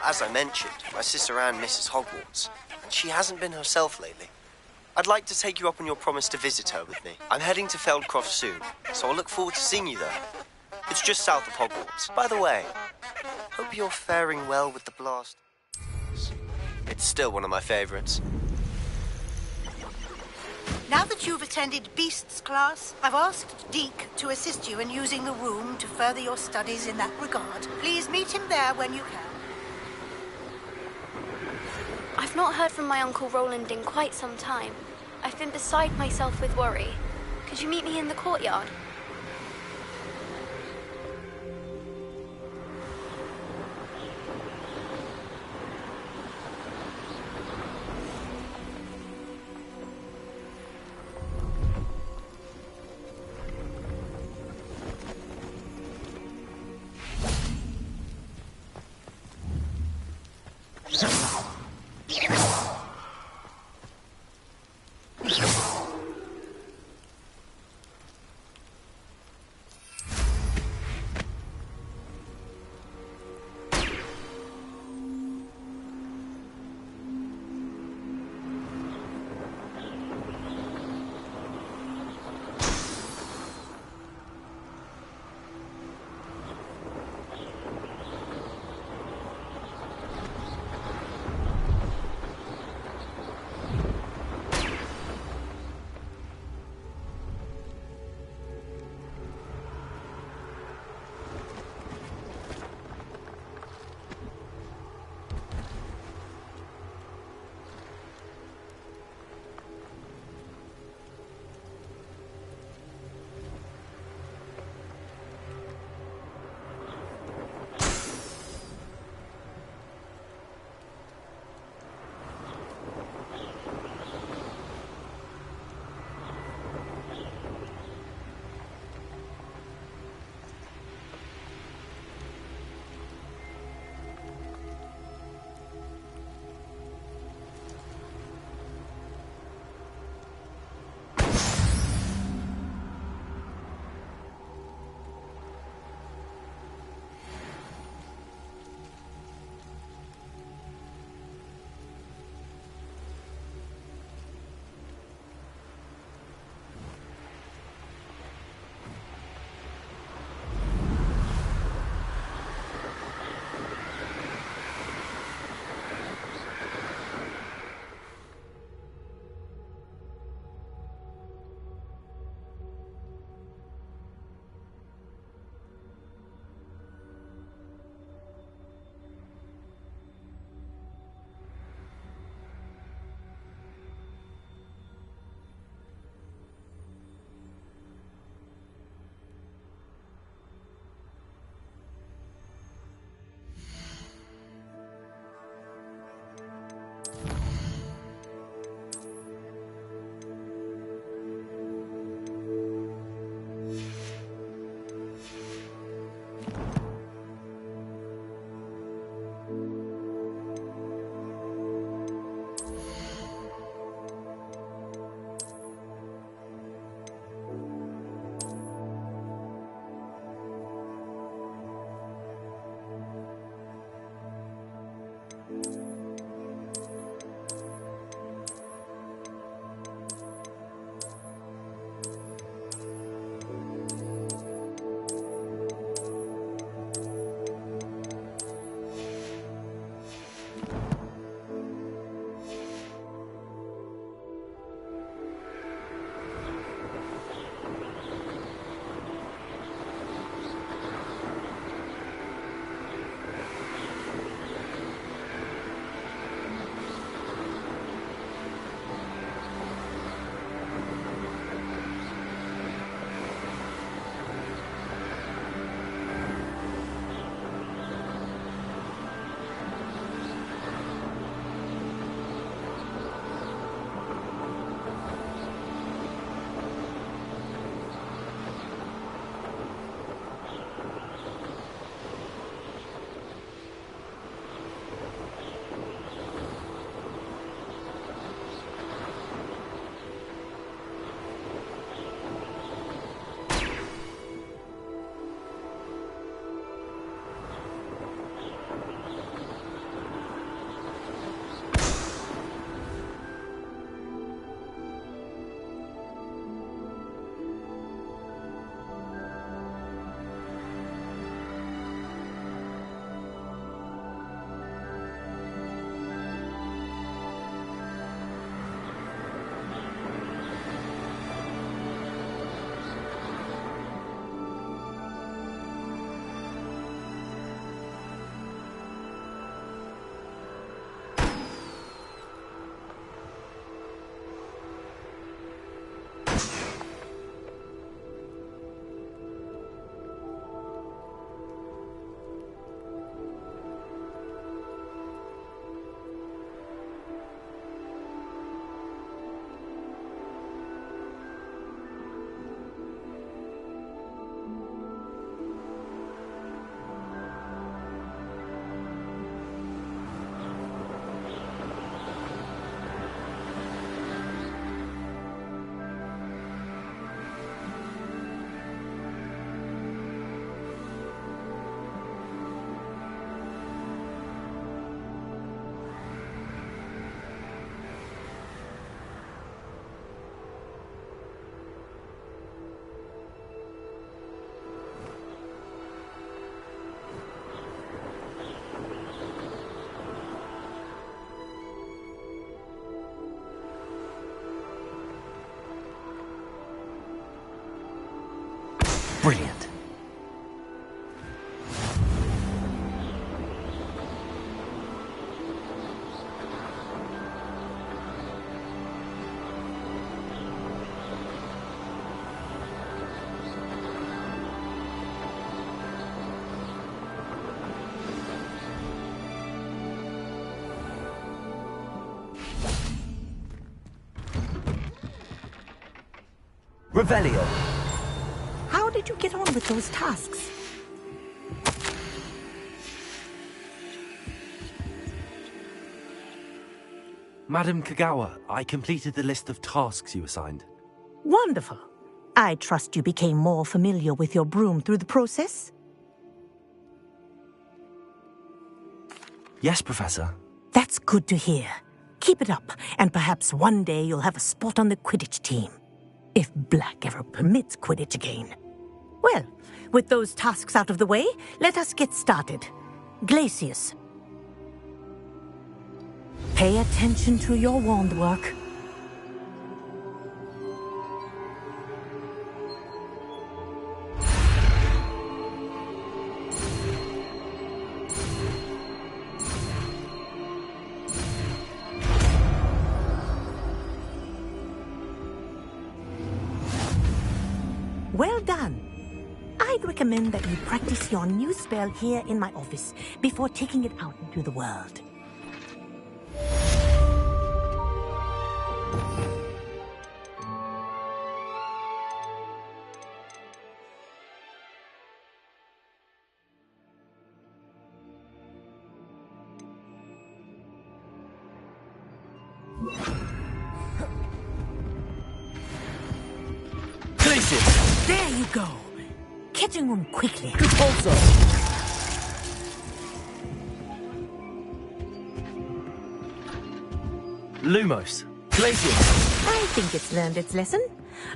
As I mentioned, my sister Anne misses Hogwarts, and she hasn't been herself lately. I'd like to take you up on your promise to visit her with me. I'm heading to Feldcroft soon, so I'll look forward to seeing you there. It's just south of Hogwarts. By the way, hope you're faring well with the blast. It's still one of my favorites. Now that you've attended Beasts class, I've asked Deke to assist you in using the room to further your studies in that regard. Please meet him there when you can. I've not heard from my Uncle Roland in quite some time. I've been beside myself with worry. Could you meet me in the courtyard? Brilliant. Revelio. How did you get on with those tasks? Madam Kagawa, I completed the list of tasks you assigned. Wonderful. I trust you became more familiar with your broom through the process? Yes, Professor. That's good to hear. Keep it up, and perhaps one day you'll have a spot on the Quidditch team. If Black ever permits Quidditch again. Well, with those tasks out of the way, let us get started. Glacius. Pay attention to your wand work. Well done. I'd recommend that you practice your new spell here in my office before taking it out into the world. Glacius! There you go. Catching on quickly. Repulsor! Lumos! Glacius! I think it's learned its lesson,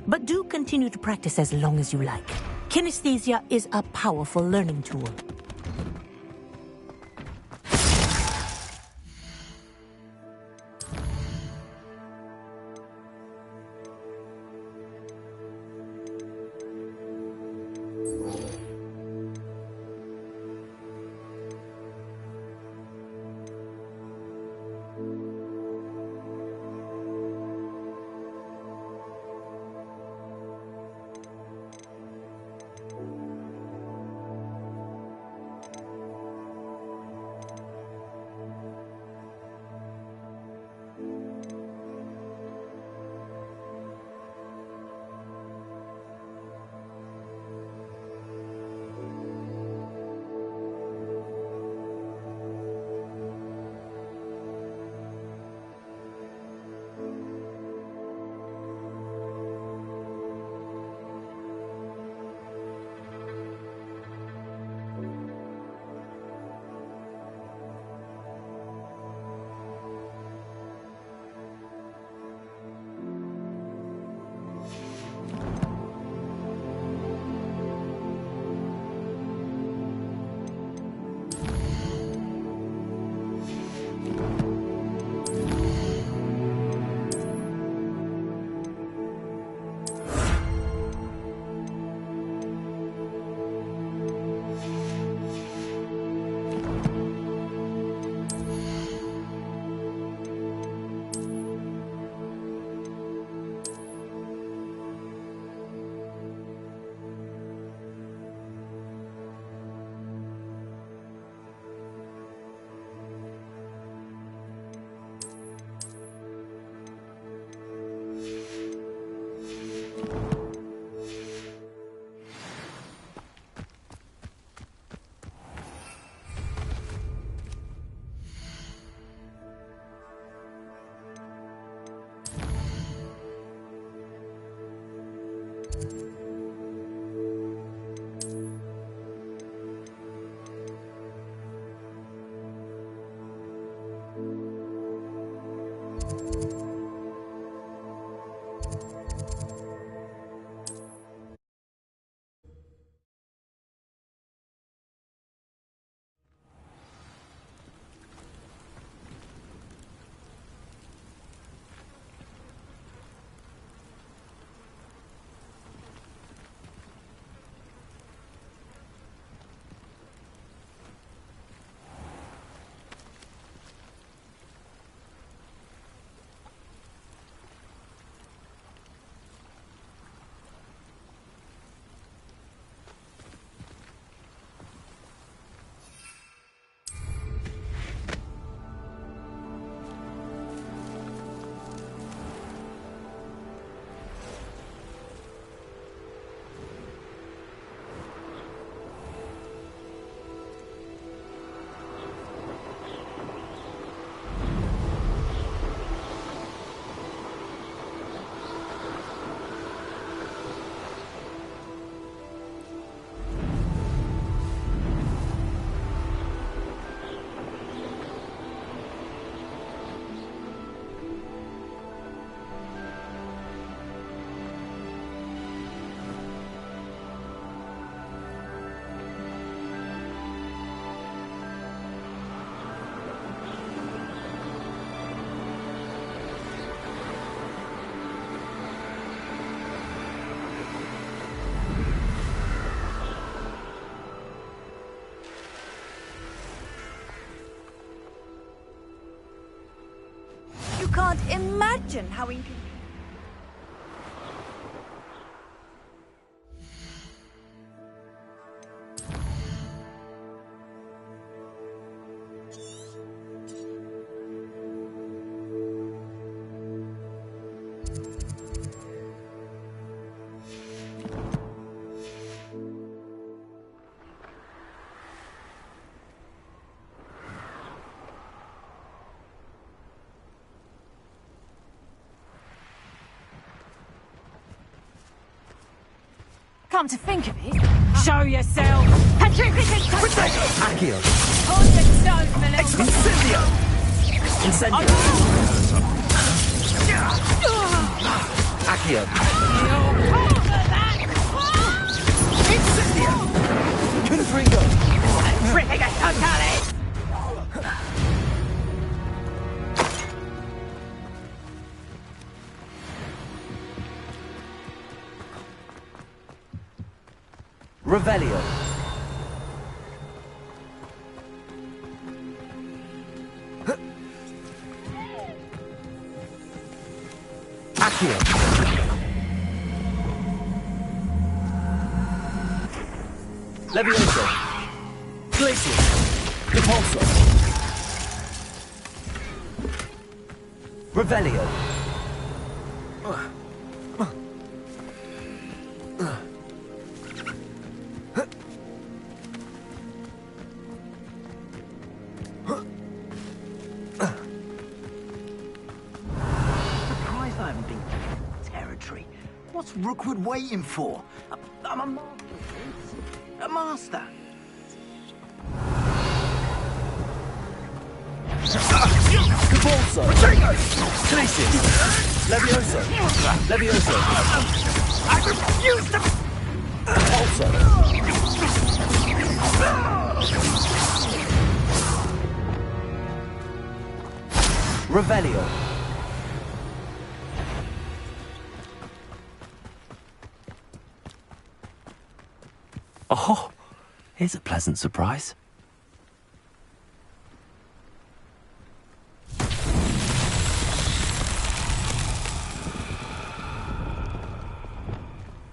but do continue to practice as long as you like. Kinesthesia is a powerful learning tool. God, imagine how inconvenient. Come to think of it, show yourself. Accio! On your toes, my little. Incendio! Incendio! Accio! Incendio! Confringo! Friga totalis! Revelio! Accio! Levioso! Glacius! Repulso! Revelio! Surprised I haven't been territory. What's Rookwood waiting for? I'm a master. A master. Repulso! Glacius! Levioso! Levioso! I refuse to. Repulso! Revelio! Oh, here's a pleasant surprise.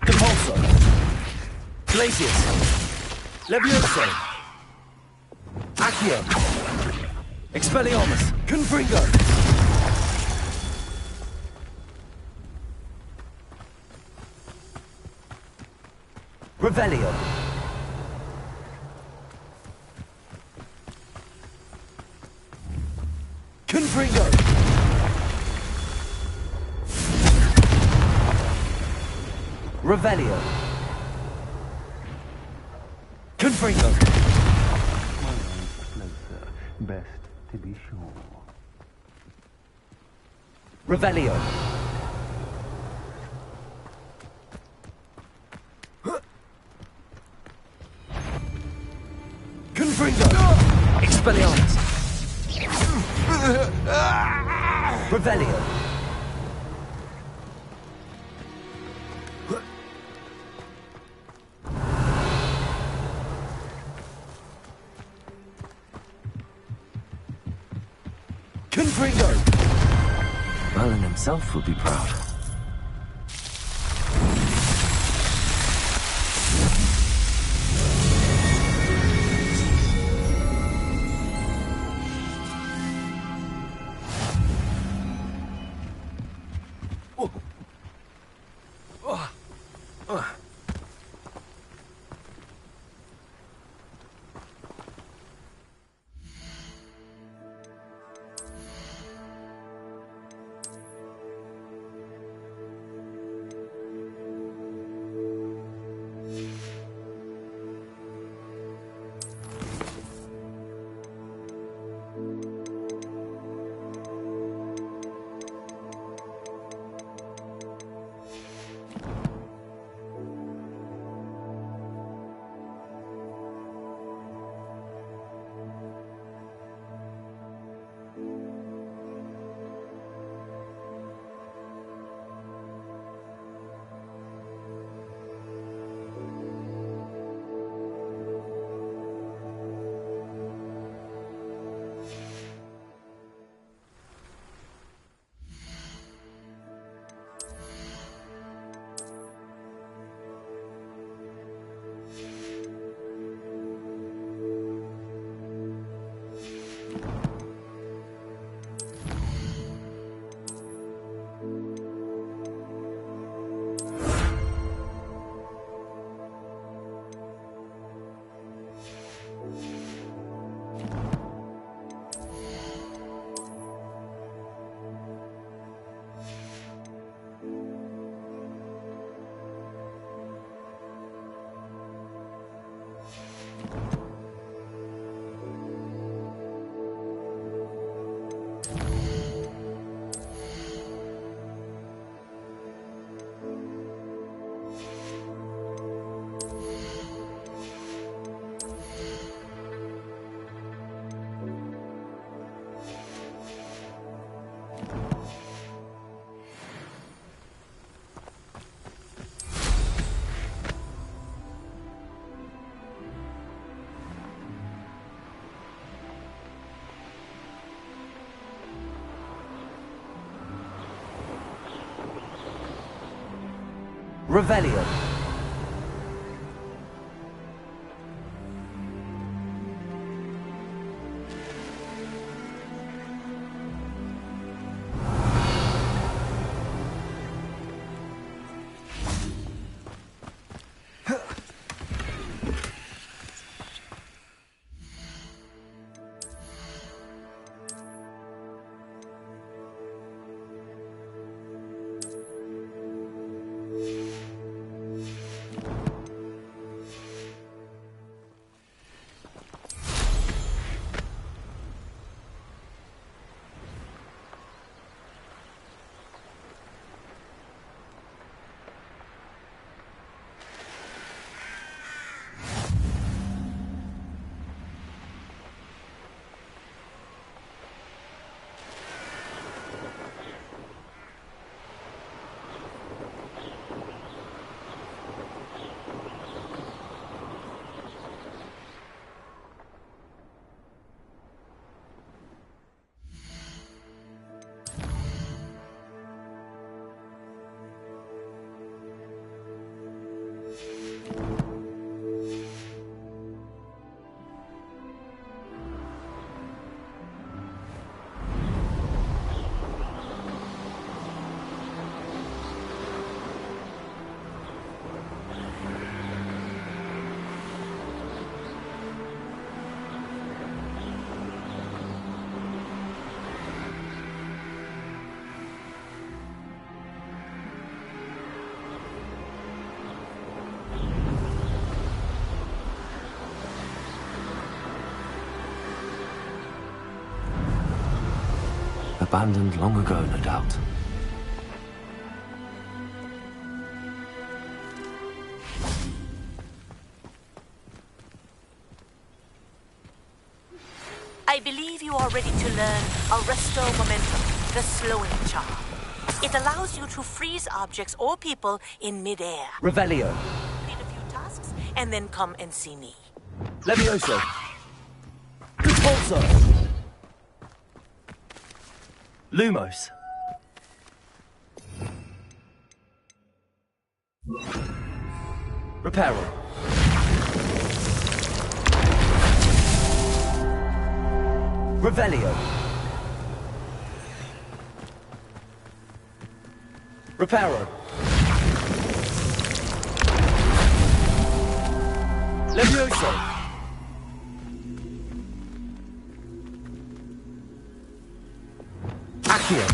Compulso! Glacius! Levioso! Accio! Expelliarmus! Confringo! Revelio! Confringo! Revelio! Confringo! Closer. Best to be sure. Revelio! Confringo! Expelliarmus! Revelio! Confringo! Merlin himself would be proud. Revelio. Abandoned long ago, no doubt. I believe you are ready to learn Arresto Momentum, the slowing charm. It allows you to freeze objects or people in midair. Revelio. Complete a few tasks and then come and see me. Levioso. Repulso. Lumos. Reparo. Revelio. Reparo. Levioso. Accio.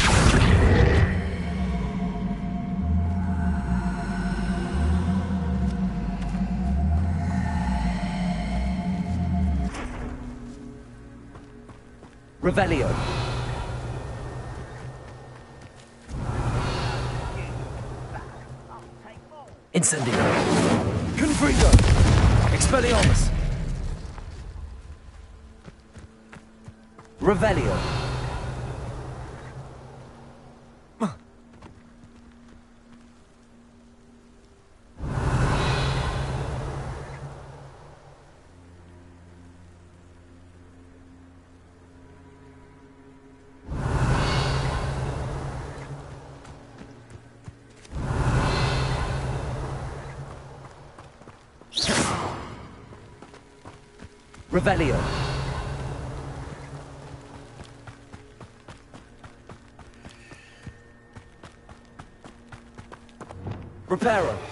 Revelio. Incendio. Confringo. Expelliarmus. Revelio. Revelio. Reparo.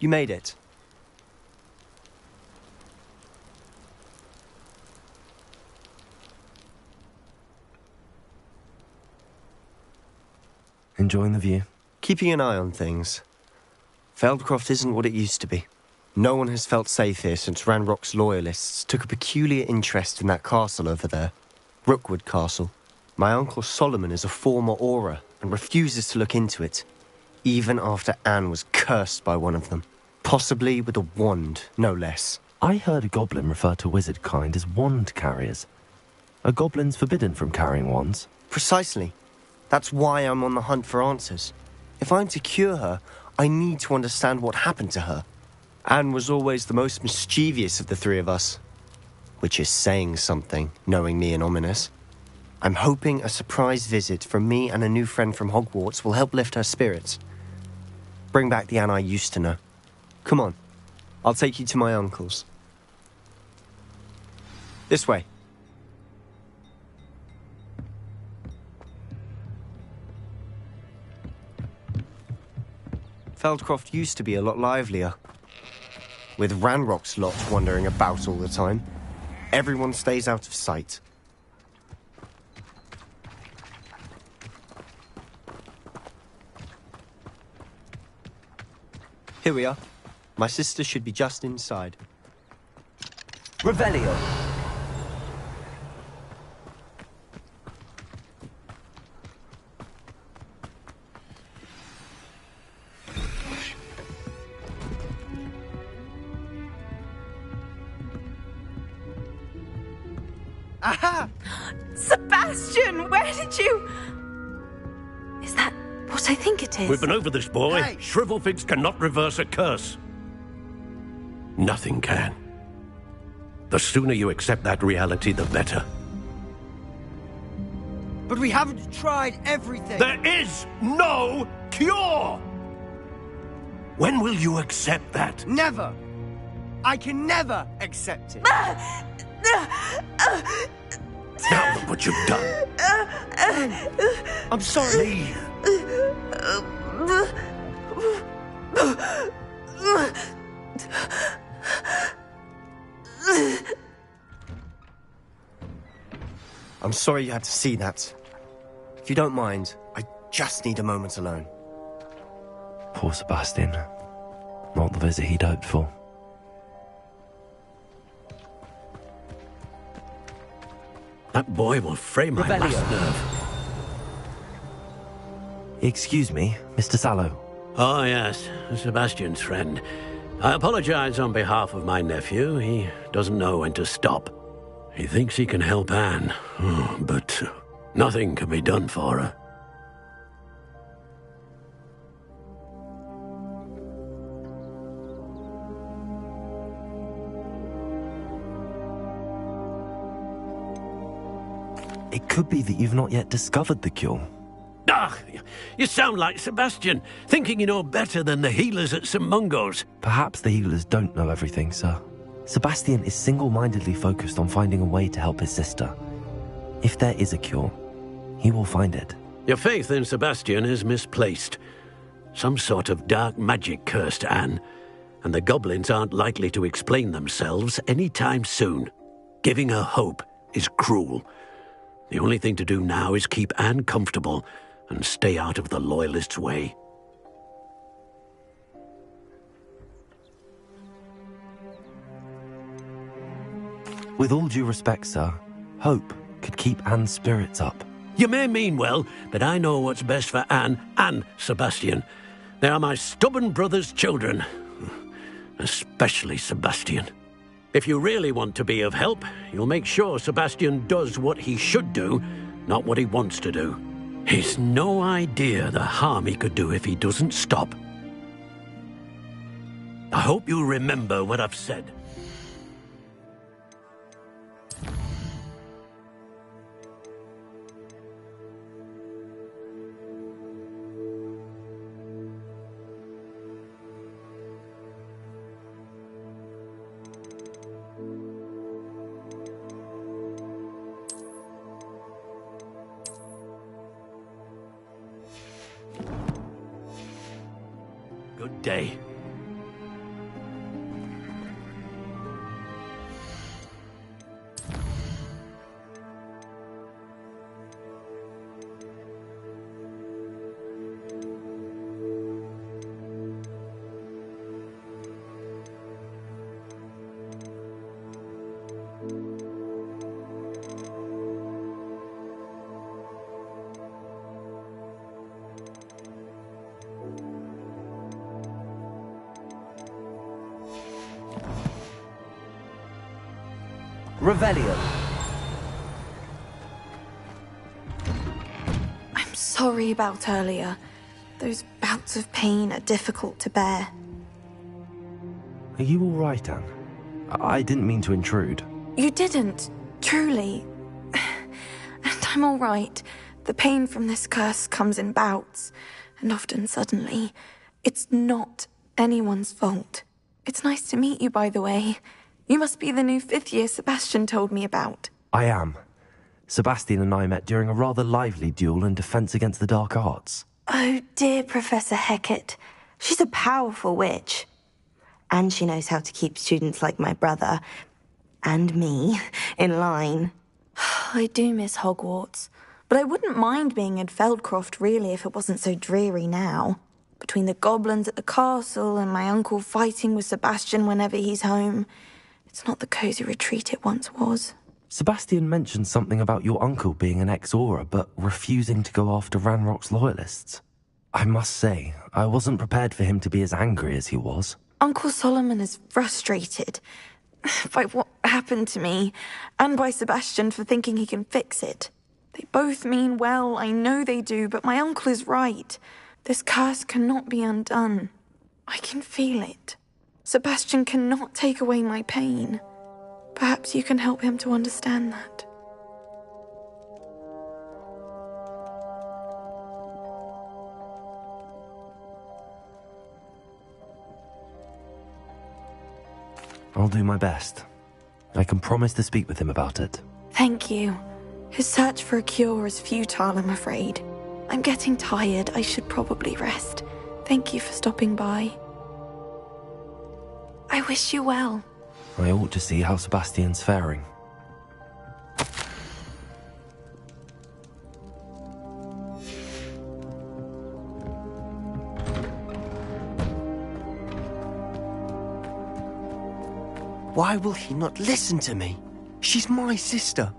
You made it. Enjoying the view? Keeping an eye on things. Feldcroft isn't what it used to be. No one has felt safe here since Ranrock's loyalists took a peculiar interest in that castle over there. Rookwood Castle. My uncle Solomon is a former Auror and refuses to look into it, even after Anne was cursed by one of them. Possibly with a wand, no less. I heard a goblin refer to wizard kind as wand carriers. Are goblins forbidden from carrying wands? Precisely. That's why I'm on the hunt for answers. If I'm to cure her, I need to understand what happened to her. Anne was always the most mischievous of the three of us. Which is saying something, knowing me and Ominous. I'm hoping a surprise visit from me and a new friend from Hogwarts will help lift her spirits. Bring back the Anne I used to know. Come on, I'll take you to my uncle's. This way. Feldcroft used to be a lot livelier. With Ranrock's lot wandering about all the time, everyone stays out of sight. Here we are. My sister should be just inside. Revelio. Aha! Sebastian, where did you... Is that what I think it is? We've been over this, boy. Hey. Shrivelfigs cannot reverse a curse. Nothing can. The sooner you accept that reality, the better. But we haven't tried everything. There is no cure! When will you accept that? Never. I can never accept it. Now look what you've done. I'm sorry. I'm sorry you had to see that. If you don't mind, I just need a moment alone. Poor Sebastian. Not the visit he'd hoped for. That boy will frame my last nerve. Excuse me, Mr. Sallow. Oh, yes, Sebastian's friend. I apologize on behalf of my nephew. He doesn't know when to stop. He thinks he can help Anne, but nothing can be done for her. It could be that you've not yet discovered the cure. Ah, you sound like Sebastian, thinking you know better than the healers at St. Mungo's. Perhaps the healers don't know everything, sir. Sebastian is single-mindedly focused on finding a way to help his sister. If there is a cure, he will find it. Your faith in Sebastian is misplaced. Some sort of dark magic cursed Anne, and the goblins aren't likely to explain themselves anytime soon. Giving her hope is cruel. The only thing to do now is keep Anne comfortable and stay out of the Loyalists' way. With all due respect, sir, hope could keep Anne's spirits up. You may mean well, but I know what's best for Anne and Sebastian. They are my stubborn brother's children. Especially Sebastian. If you really want to be of help, you'll make sure Sebastian does what he should do, not what he wants to do. He's no idea the harm he could do if he doesn't stop. I hope you remember what I've said. Good day. Revelio. I'm sorry about earlier. Those bouts of pain are difficult to bear. Are you all right, Anne? I didn't mean to intrude. You didn't, truly. And I'm all right. The pain from this curse comes in bouts, and often suddenly. It's not anyone's fault. It's nice to meet you, by the way. You must be the new 5th year Sebastian told me about. I am. Sebastian and I met during a rather lively duel in Defense Against the Dark Arts. Oh, dear Professor Hecat. She's a powerful witch. And she knows how to keep students like my brother, and me, in line. I do miss Hogwarts, but I wouldn't mind being in Feldcroft, really, if it wasn't so dreary now. Between the goblins at the castle and my uncle fighting with Sebastian whenever he's home, it's not the cosy retreat it once was. Sebastian mentioned something about your uncle being an ex-Auror, but refusing to go after Ranrock's loyalists. I must say, I wasn't prepared for him to be as angry as he was. Uncle Solomon is frustrated by what happened to me, and by Sebastian for thinking he can fix it. They both mean well, I know they do, but my uncle is right. This curse cannot be undone. I can feel it. Sebastian cannot take away my pain. Perhaps you can help him to understand that. I'll do my best. I can promise to speak with him about it. Thank you. His search for a cure is futile, I'm afraid. I'm getting tired. I should probably rest. Thank you for stopping by. I wish you well. I ought to see how Sebastian's faring. Why will he not listen to me? She's my sister.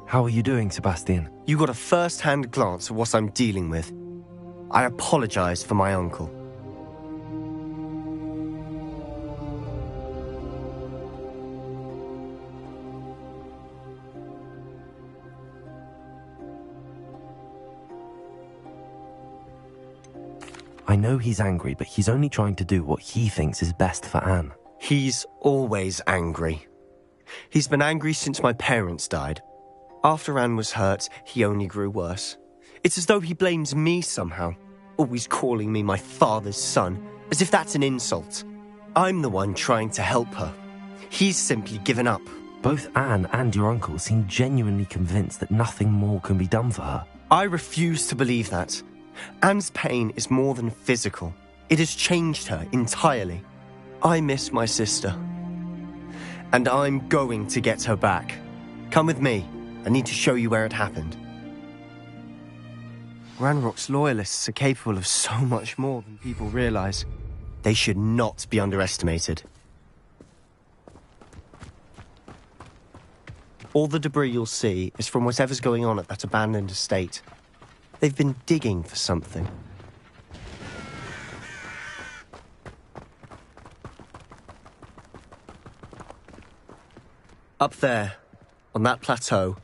How are you doing, Sebastian? You got a first-hand glance at what I'm dealing with. I apologize for my uncle. I know he's angry, but he's only trying to do what he thinks is best for Anne. He's always angry. He's been angry since my parents died. After Anne was hurt, he only grew worse. It's as though he blames me somehow, always calling me my father's son, as if that's an insult. I'm the one trying to help her. He's simply given up. Both Anne and your uncle seem genuinely convinced that nothing more can be done for her. I refuse to believe that. Anne's pain is more than physical. It has changed her entirely. I miss my sister. And I'm going to get her back. Come with me. I need to show you where it happened. Ranrock's loyalists are capable of so much more than people realize. They should not be underestimated. All the debris you'll see is from whatever's going on at that abandoned estate. They've been digging for something. Up there, on that plateau,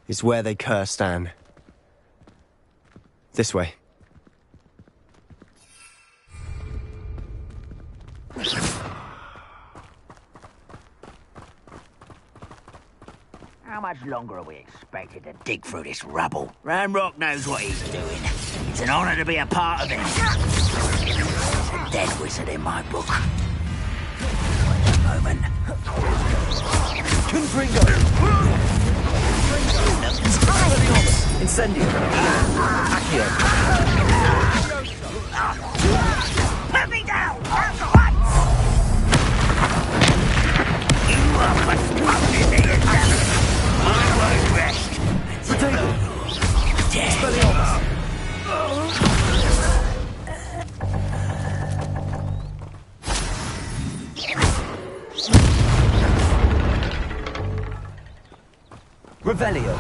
is where they cursed Anne. This way. How much longer are we expected to dig through this rubble? Ranrock knows what he's doing. It's an honor to be a part of it. There's a dead wizard in my book. Wait a moment. Confringo! Incendio! Accio! Put me down! At once! You are responsible for yourself. I won't rest. Potato! Dead. Expelliarmus! Revelio!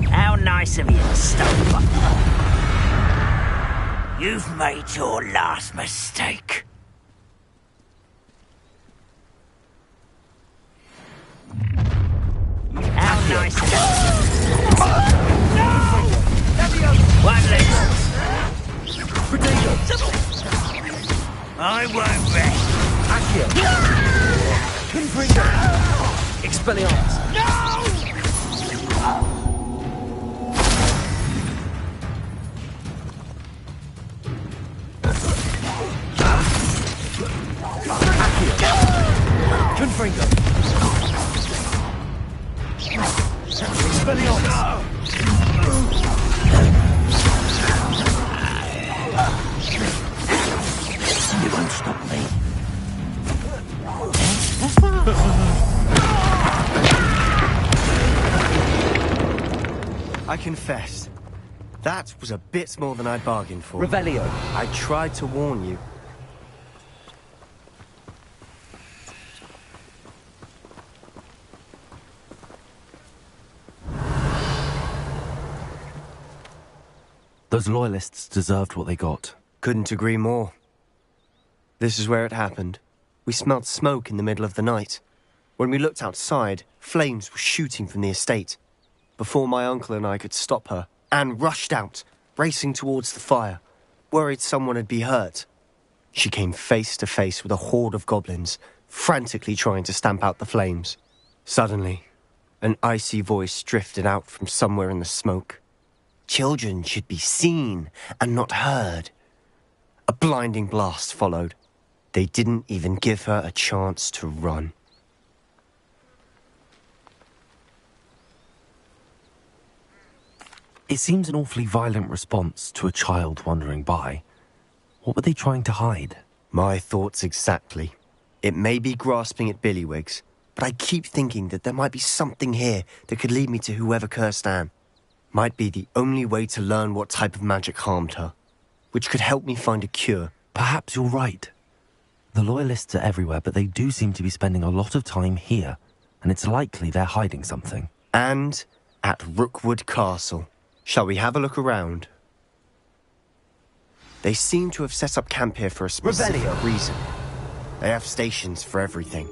How nice of You've made your last mistake. How nice of One leg. I won't rest. Accio. Confringo. Expelliarmus. Confringo. Expelliarmus. You won't stop me. I confess, that was a bit more than I bargained for. Revelio. I tried to warn you. Those loyalists deserved what they got. Couldn't agree more. This is where it happened. We smelled smoke in the middle of the night. When we looked outside, flames were shooting from the estate. Before my uncle and I could stop her, Anne rushed out, racing towards the fire, worried someone had been hurt. She came face to face with a horde of goblins, frantically trying to stamp out the flames. Suddenly, an icy voice drifted out from somewhere in the smoke. Children should be seen and not heard. A blinding blast followed. They didn't even give her a chance to run. It seems an awfully violent response to a child wandering by. What were they trying to hide? My thoughts exactly. It may be grasping at Billywigs, but I keep thinking that there might be something here that could lead me to whoever cursed Anne. Might be the only way to learn what type of magic harmed her, which could help me find a cure. Perhaps you're right. The Loyalists are everywhere, but they do seem to be spending a lot of time here, and it's likely they're hiding something. And at Rookwood Castle. Shall we have a look around? They seem to have set up camp here for a specific reason. They have stations for everything.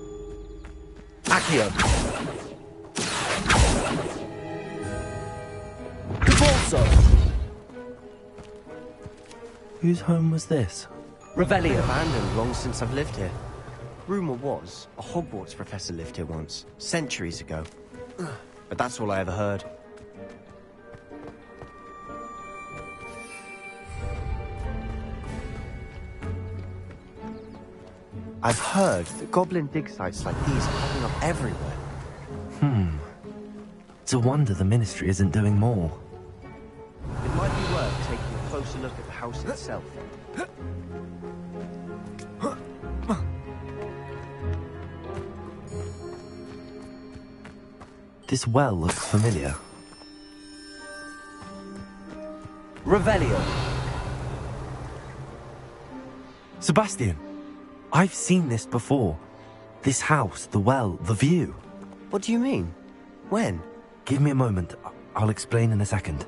Accio. Cabalso. Whose home was this? Revelio. Abandoned long since I've lived here. Rumour was a Hogwarts professor lived here once, centuries ago. But that's all I ever heard. I've heard that goblin dig sites like these are popping up everywhere. It's a wonder the Ministry isn't doing more. It might be worth taking a closer look at the house itself. This well looks familiar. Revelio. Sebastian, I've seen this before. This house, the well, the view. What do you mean? When? Give me a moment. I'll explain in a second.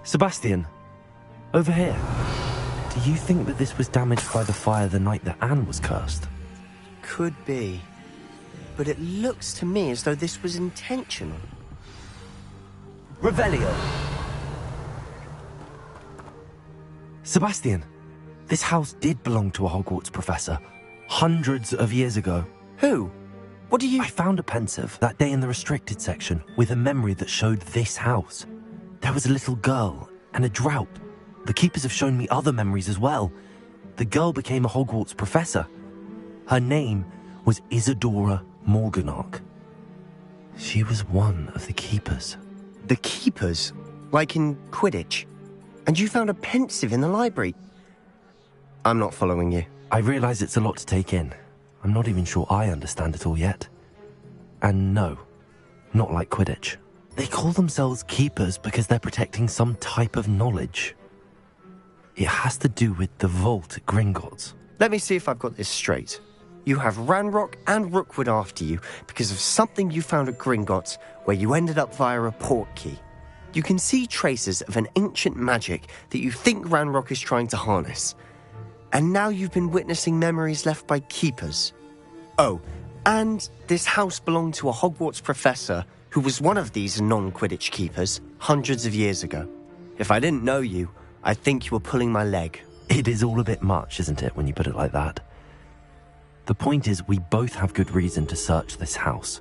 Sebastian, over here. Do you think that this was damaged by the fire the night that Anne was cursed? Could be. But it looks to me as though this was intentional. Revelio. Sebastian, this house did belong to a Hogwarts professor. Hundreds of years ago. Who? What do you... I found a pensive that day in the restricted section with a memory that showed this house. There was a little girl and a drought. The keepers have shown me other memories as well. The girl became a Hogwarts professor. Her name was Isadora Morganach. She was one of the keepers. The keepers? Like in Quidditch? And you found a pensive in the library. I'm not following you. I realize it's a lot to take in. I'm not even sure I understand it all yet. And no, not like Quidditch. They call themselves keepers because they're protecting some type of knowledge. It has to do with the vault at Gringotts. Let me see if I've got this straight. You have Ranrock and Rookwood after you because of something you found at Gringotts where you ended up via a port key. You can see traces of an ancient magic that you think Ranrock is trying to harness. And now you've been witnessing memories left by keepers. Oh, and this house belonged to a Hogwarts professor who was one of these non-Quidditch keepers hundreds of years ago. If I didn't know you, I'd think you were pulling my leg. It is all a bit much, isn't it, when you put it like that? The point is, we both have good reason to search this house.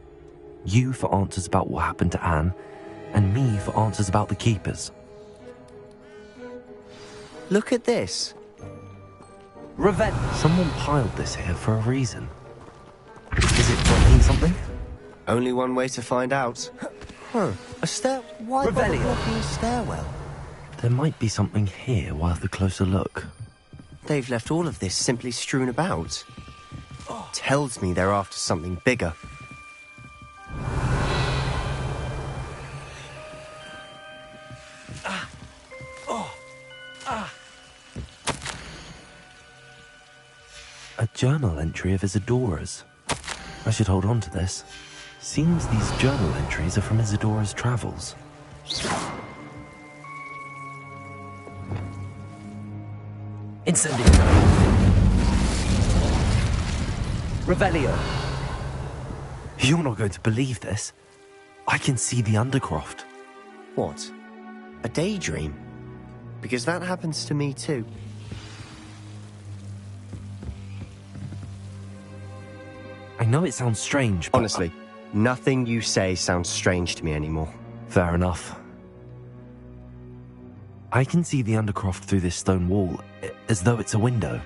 You for answers about what happened to Anne, and me for answers about the keepers. Look at this. Someone piled this here for a reason. Does it mean something? Only one way to find out. Huh. Why bother blocking a stairwell? There might be something here worth a closer look. They've left all of this simply strewn about. Tells me they're after something bigger. A journal entry of Isadora's. I should hold on to this. Seems these journal entries are from Isadora's travels. Incendio. Revelio. You're not going to believe this. I can see the Undercroft. What? A daydream? Because that happens to me too. I know it sounds strange, but... Honestly, nothing you say sounds strange to me anymore. Fair enough. I can see the Undercroft through this stone wall, as though it's a window.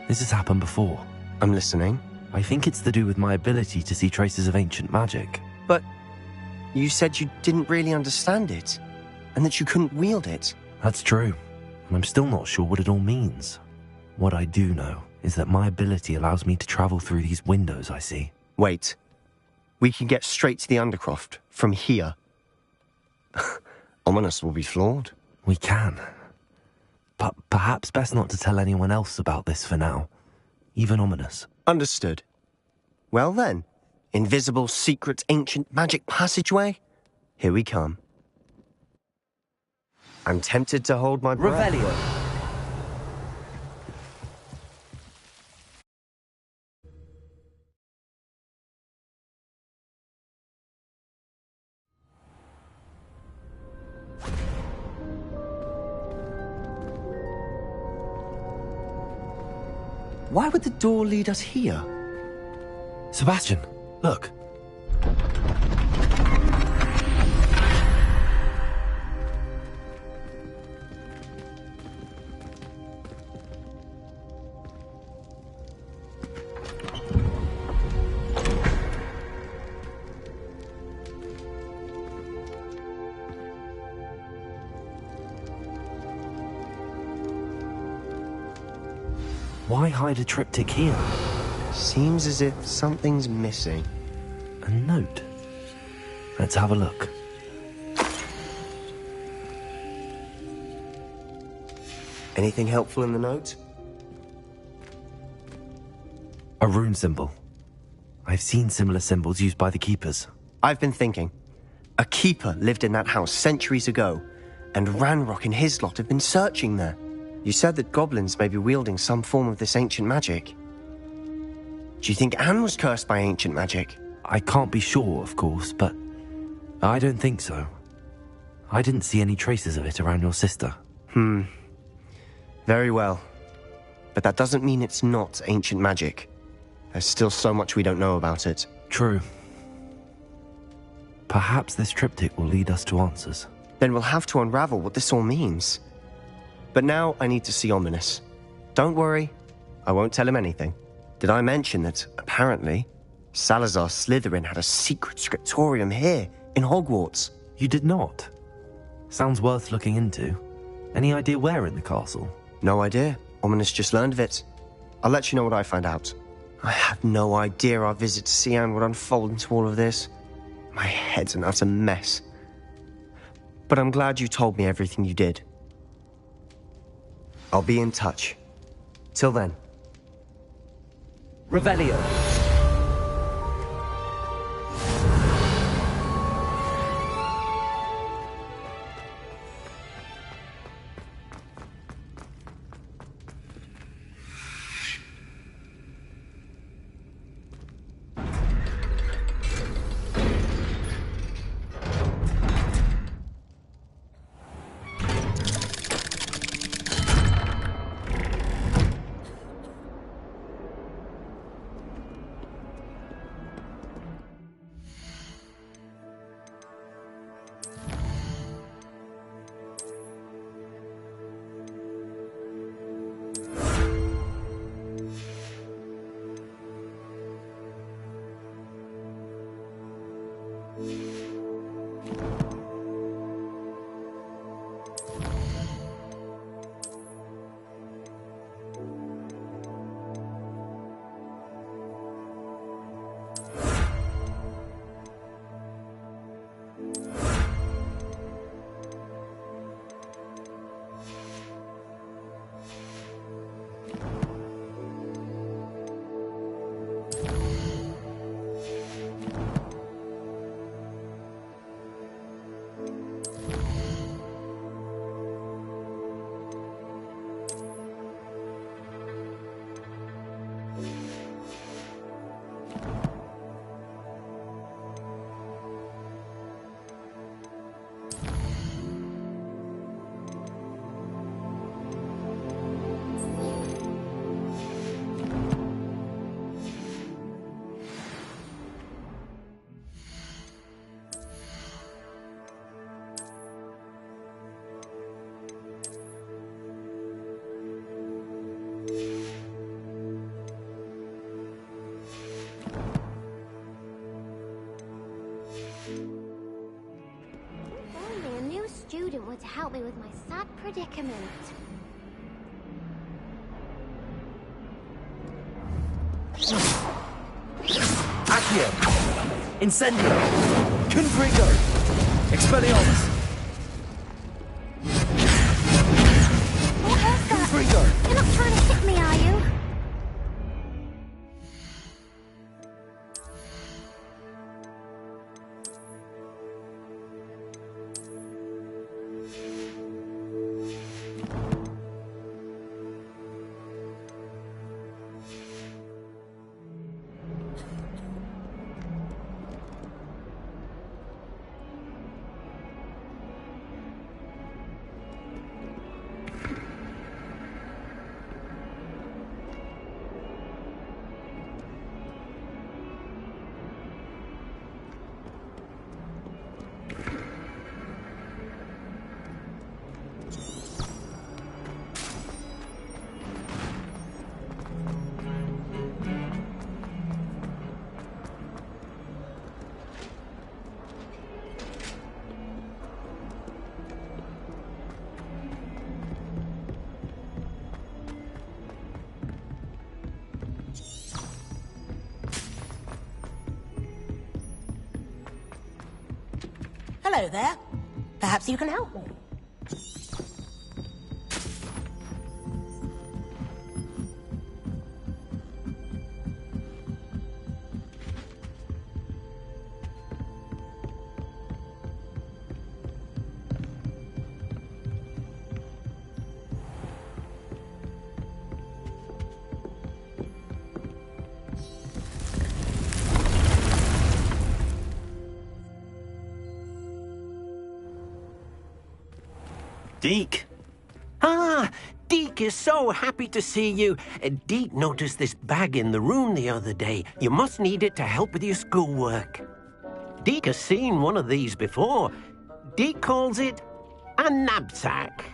This has happened before. I'm listening. I think it's to do with my ability to see traces of ancient magic. But you said you didn't really understand it, and that you couldn't wield it. That's true, and I'm still not sure what it all means. What I do know is that my ability allows me to travel through these windows I see. Wait. We can get straight to the Undercroft from here. Ominous will be flawed. We can. But perhaps best not to tell anyone else about this for now. Even Ominous. Understood. Well then, invisible, secret, ancient magic passageway? Here we come. I'm tempted to hold my breath. Revelio. Why would the door lead us here? Sebastian, look. Why hide a triptych here? Seems as if something's missing. A note. Let's have a look. Anything helpful in the note? A rune symbol. I've seen similar symbols used by the keepers. I've been thinking. A keeper lived in that house centuries ago, and Ranrock and his lot have been searching there. You said that goblins may be wielding some form of this ancient magic. Do you think Anne was cursed by ancient magic? I can't be sure, of course, but I don't think so. I didn't see any traces of it around your sister. Very well. But that doesn't mean it's not ancient magic. There's still so much we don't know about it. True. Perhaps this triptych will lead us to answers. Then we'll have to unravel what this all means. But now I need to see Ominous. Don't worry, I won't tell him anything. Did I mention that, apparently, Salazar Slytherin had a secret scriptorium here in Hogwarts? You did not. Sounds worth looking into. Any idea where in the castle? No idea. Ominous just learned of it. I'll let you know what I find out. I had no idea our visit to Sian would unfold into all of this. My head's an utter mess. But I'm glad you told me everything you did. I'll be in touch. Till then. Revelio. Student would help me with my sad predicament. Accio. Incendio. Confringo. Expelliarmus. What was that? Confringo. You're not trying to hit me, are you? Hello there. Perhaps you can help me. Deke. Ah, Deke is so happy to see you. Deke noticed this bag in the room the other day. You must need it to help with your schoolwork. Deke has seen one of these before. Deke calls it a knapsack.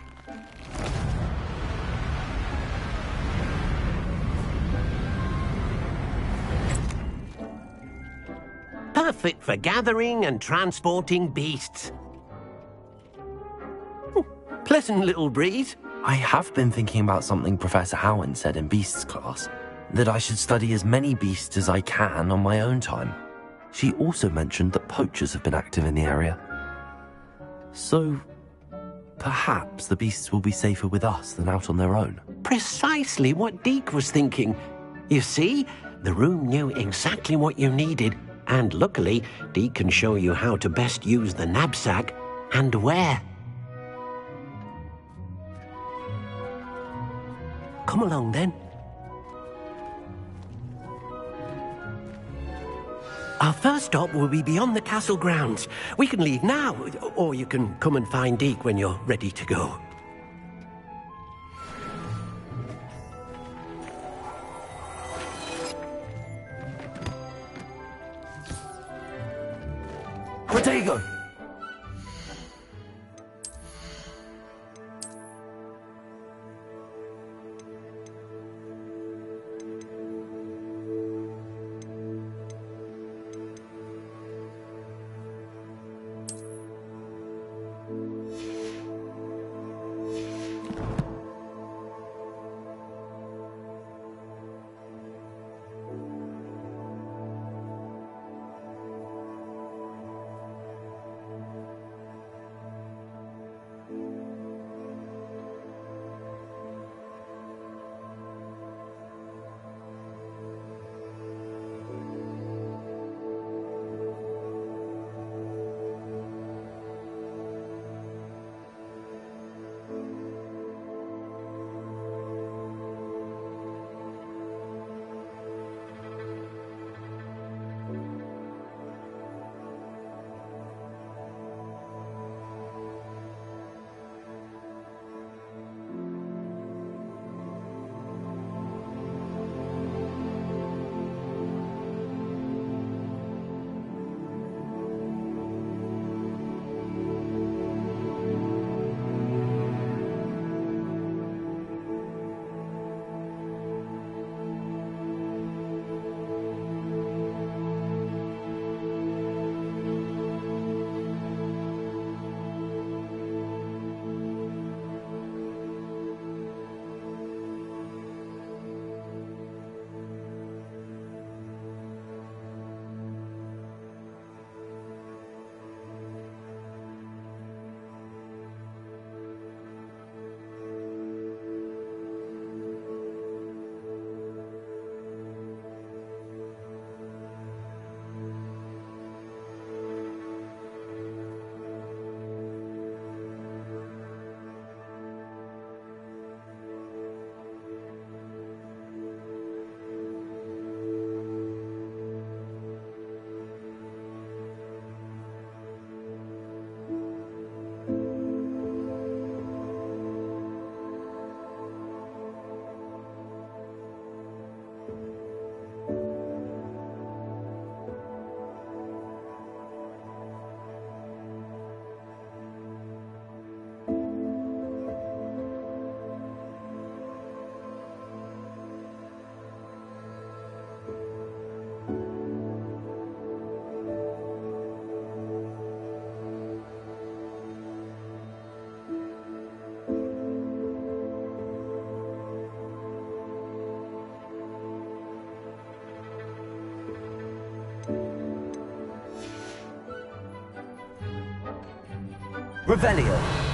Perfect for gathering and transporting beasts. Plus, pleasant little breeze. I have been thinking about something Professor Howard said in Beasts class, that I should study as many beasts as I can on my own time. She also mentioned that poachers have been active in the area. So, perhaps the beasts will be safer with us than out on their own. Precisely what Deke was thinking. You see, the room knew exactly what you needed, and luckily, Deke can show you how to best use the knapsack and where. Come along, then. Our first stop will be beyond the castle grounds. We can leave now, or you can come and find Deke when you're ready to go. Protego! Revelio.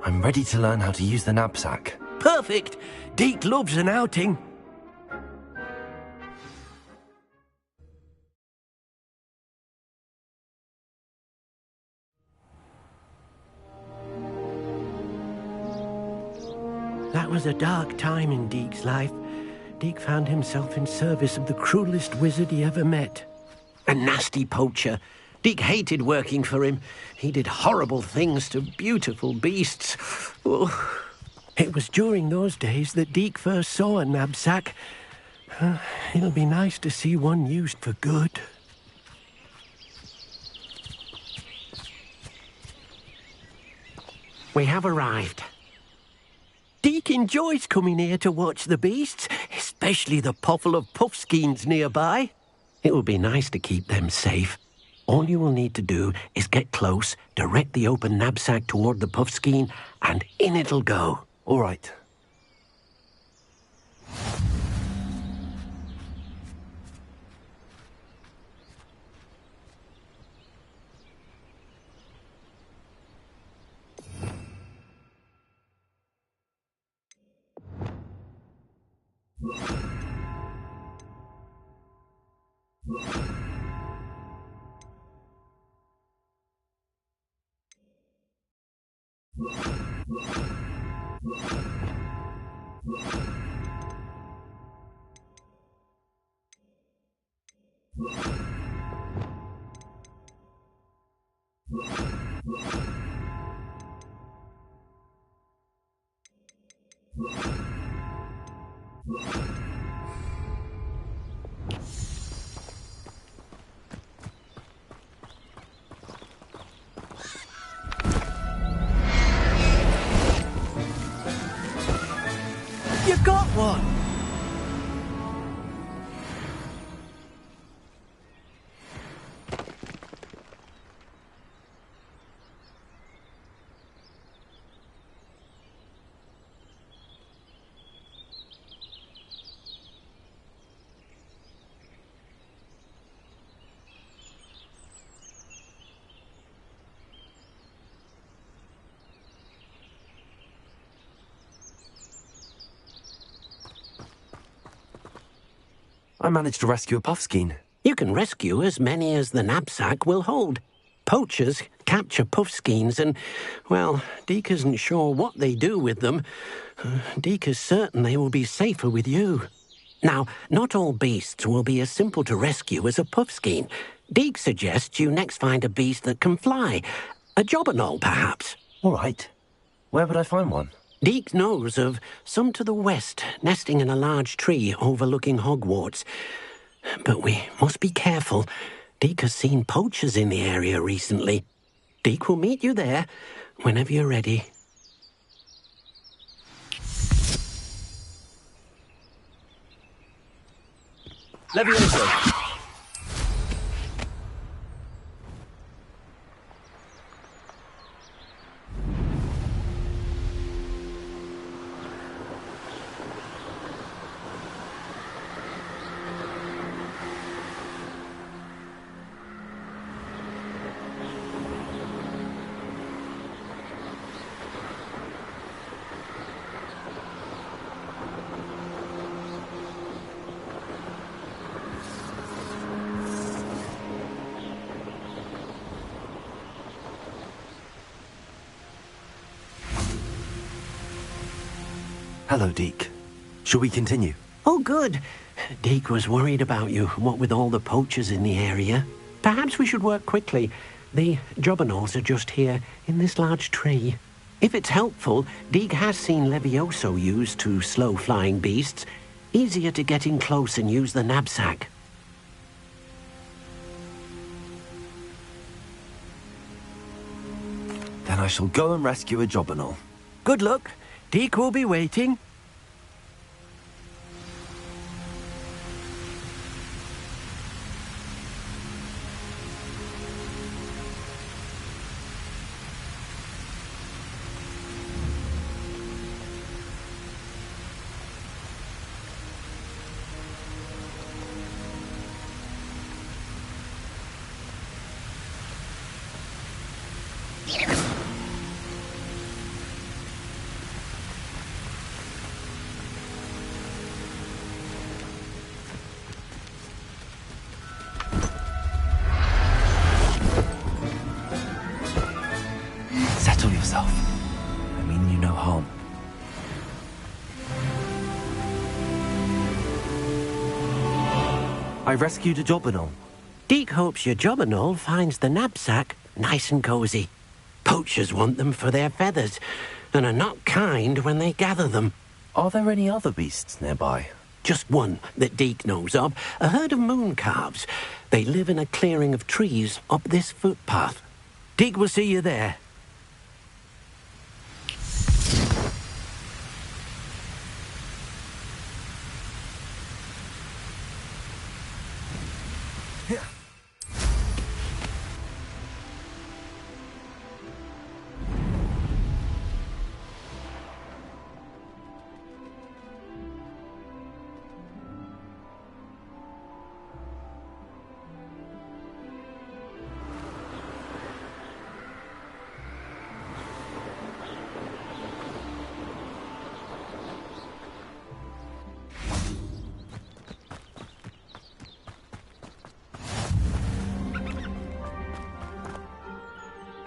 I'm ready to learn how to use the knapsack. Perfect! Deke loves an outing. That was a dark time in Deke's life. Deke found himself in service of the cruelest wizard he ever met. A nasty poacher. Deke hated working for him. He did horrible things to beautiful beasts. Oh. It was during those days that Deke first saw a knapsack. It'll be nice to see one used for good. We have arrived. Deke enjoys coming here to watch the beasts, especially the potful of puffskeins nearby. It will be nice to keep them safe. All you will need to do is get close, direct the open knapsack toward the puffskein, and in it'll go. All right. You got one! I managed to rescue a puffskein. You can rescue as many as the knapsack will hold. Poachers capture puffskeins and, well, Deke isn't sure what they do with them. Deke is certain they will be safer with you. Now, not all beasts will be as simple to rescue as a puffskein. Deke suggests you next find a beast that can fly. A jobberknoll, perhaps. All right. Where would I find one? Deke knows of some to the west, nesting in a large tree overlooking Hogwarts. But we must be careful. Deke has seen poachers in the area recently. Deke will meet you there whenever you're ready. Levioso! Hello, Deke. Shall we continue? Oh, good. Deke was worried about you, what with all the poachers in the area. Perhaps we should work quickly. The jobberknolls are just here, in this large tree. If it's helpful, Deke has seen Levioso used to slow flying beasts. Easier to get in close and use the knapsack. Then I shall go and rescue a jobberknoll. Good luck. Deke will be waiting. I rescued a jobberknoll. Deke hopes your jobberknoll finds the knapsack nice and cozy. Poachers want them for their feathers, and are not kind when they gather them. Are there any other beasts nearby? Just one that Deke knows of, a herd of moon calves. They live in a clearing of trees up this footpath. Deke will see you there.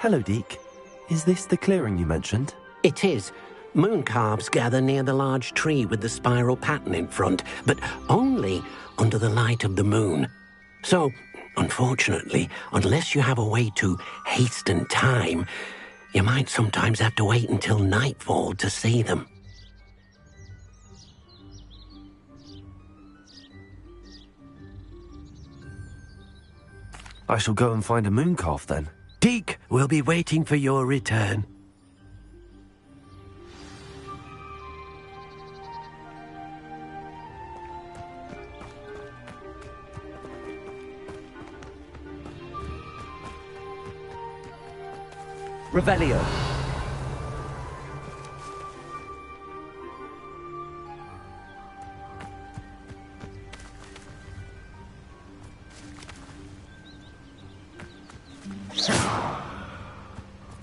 Hello, Deke. Is this the clearing you mentioned? It is. Moon calves gather near the large tree with the spiral pattern in front, but only under the light of the moon. So, unfortunately, unless you have a way to hasten time, you might sometimes have to wait until nightfall to see them. I shall go and find a moon calf then. Deke will be waiting for your return. Revelio.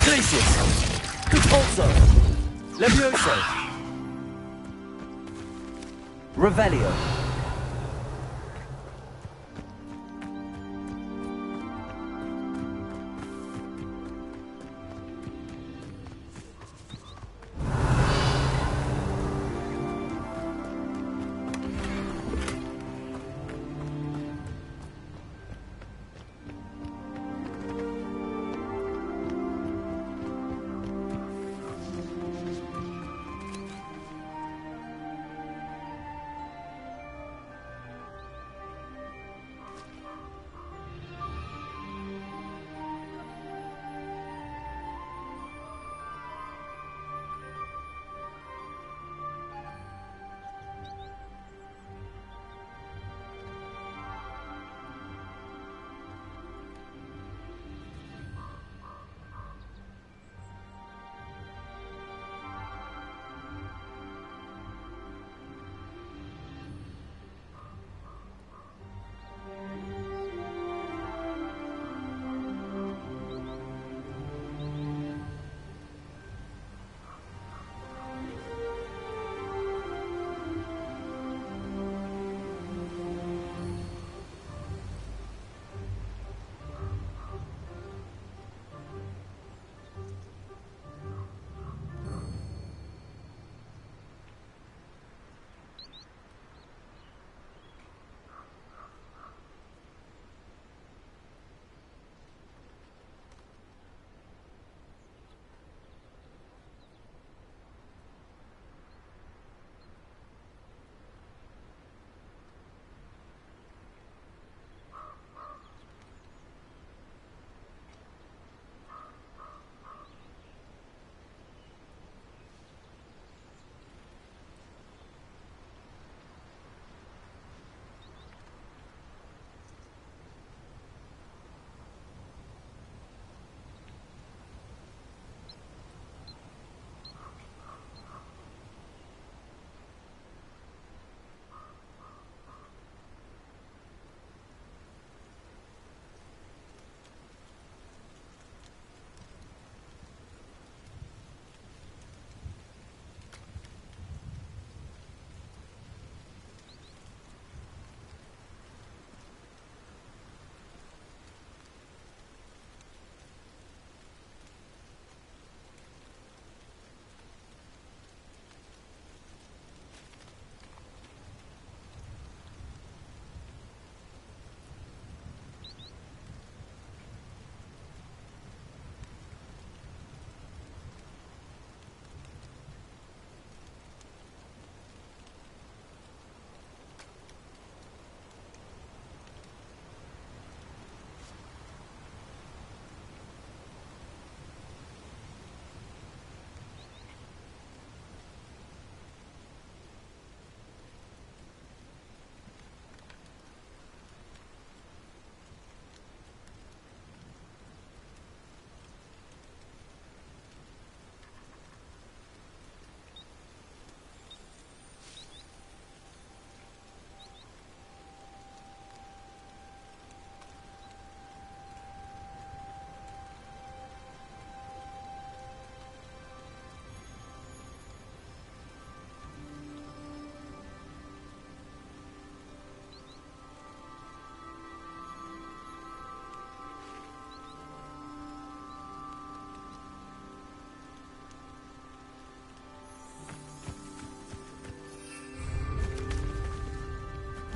Glacius. Pipoter. Levioso. Revelio.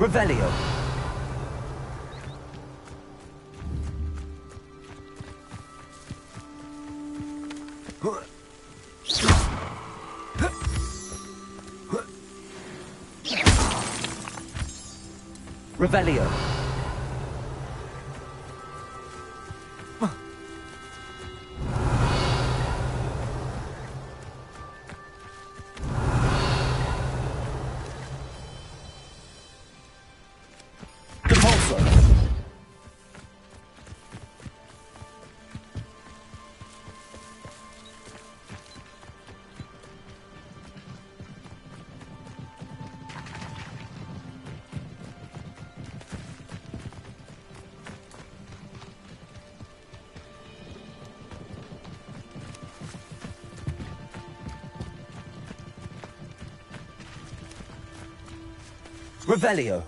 Revelio. Revelio. Revelio.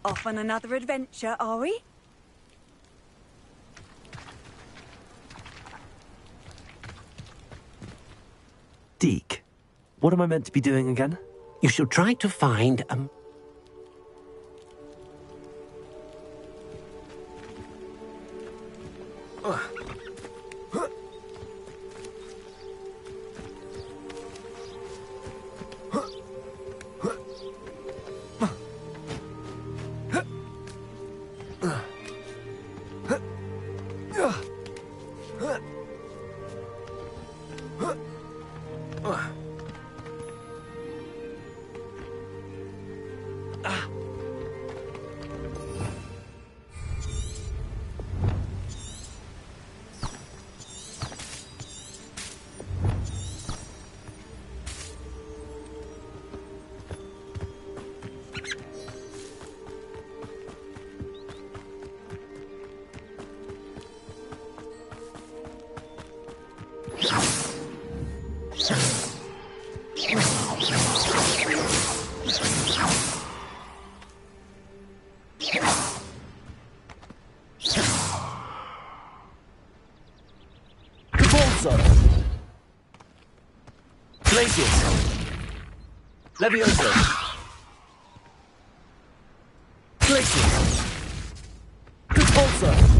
Off on another adventure, are we? Deke, what am I meant to be doing again? You should try to find Levioso! Glacius! Repulsor!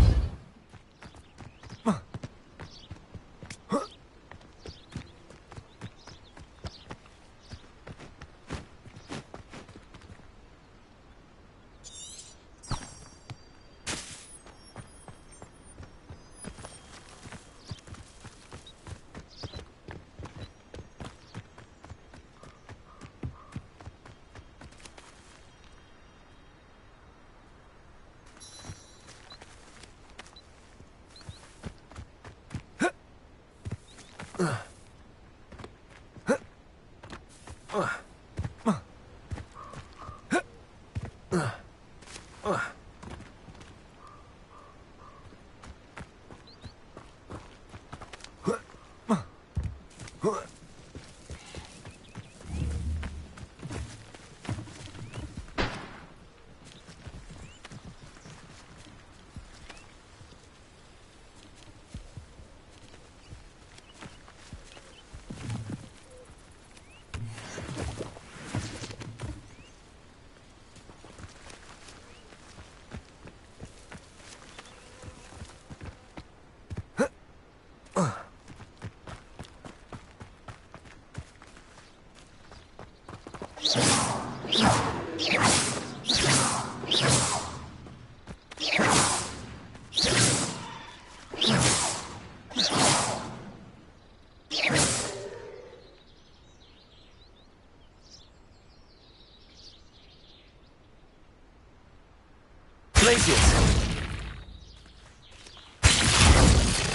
Glacius!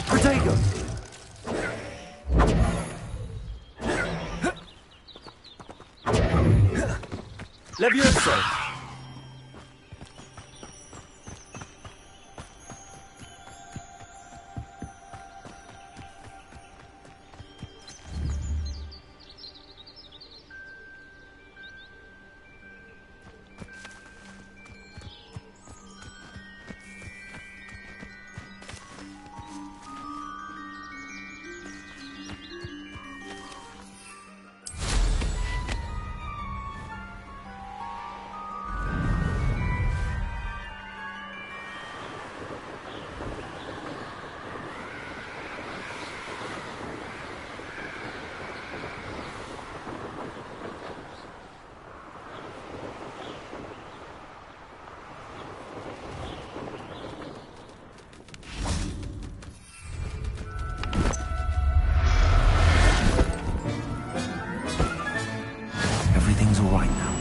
Protego! Levioso! Everything's all right now.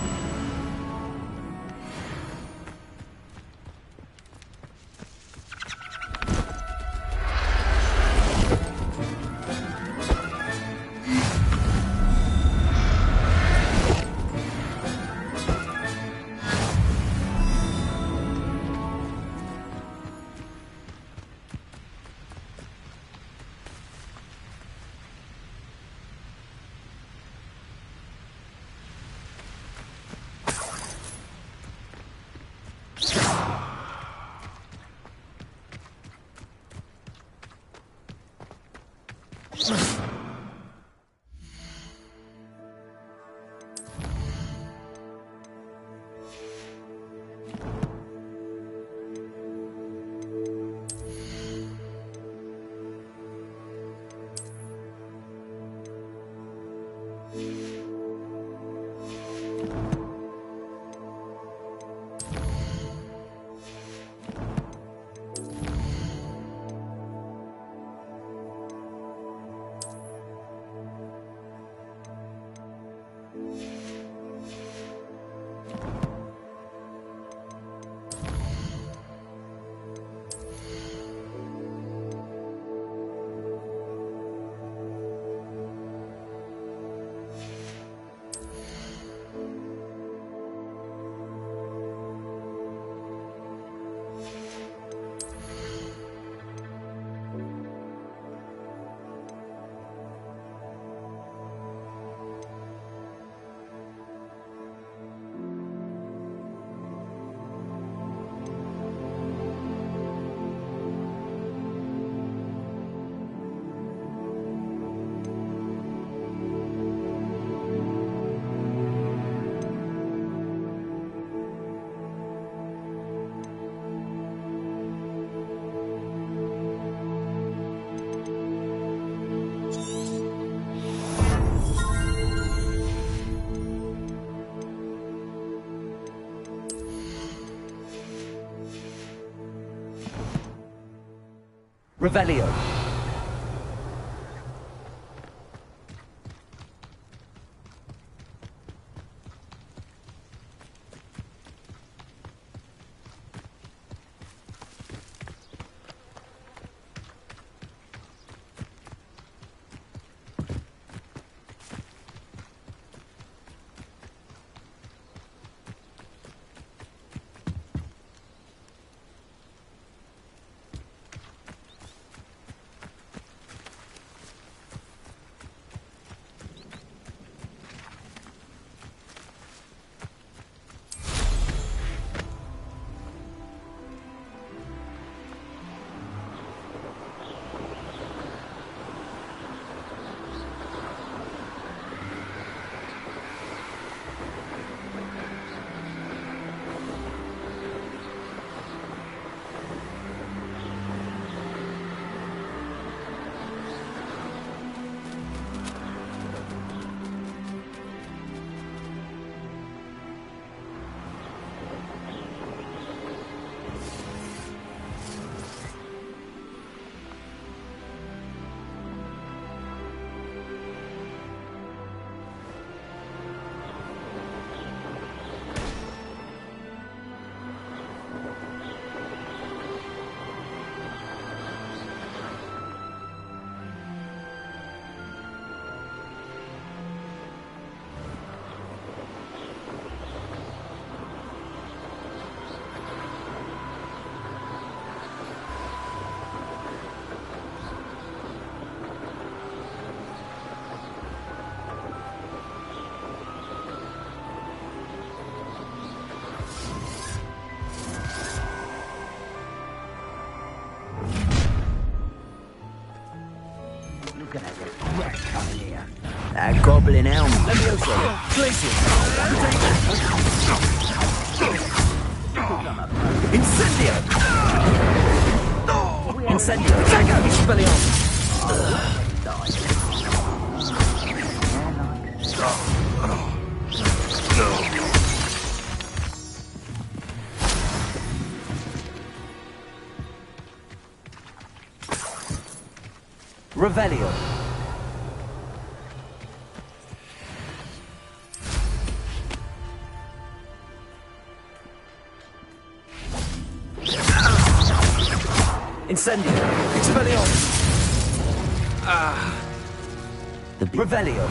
Revelio. That goblin elm. Levioso. Glacius. Incendio. Incendio. Dagger. Expelliarmus. Revelio. Incendio. Expelliarmus. The Revelio.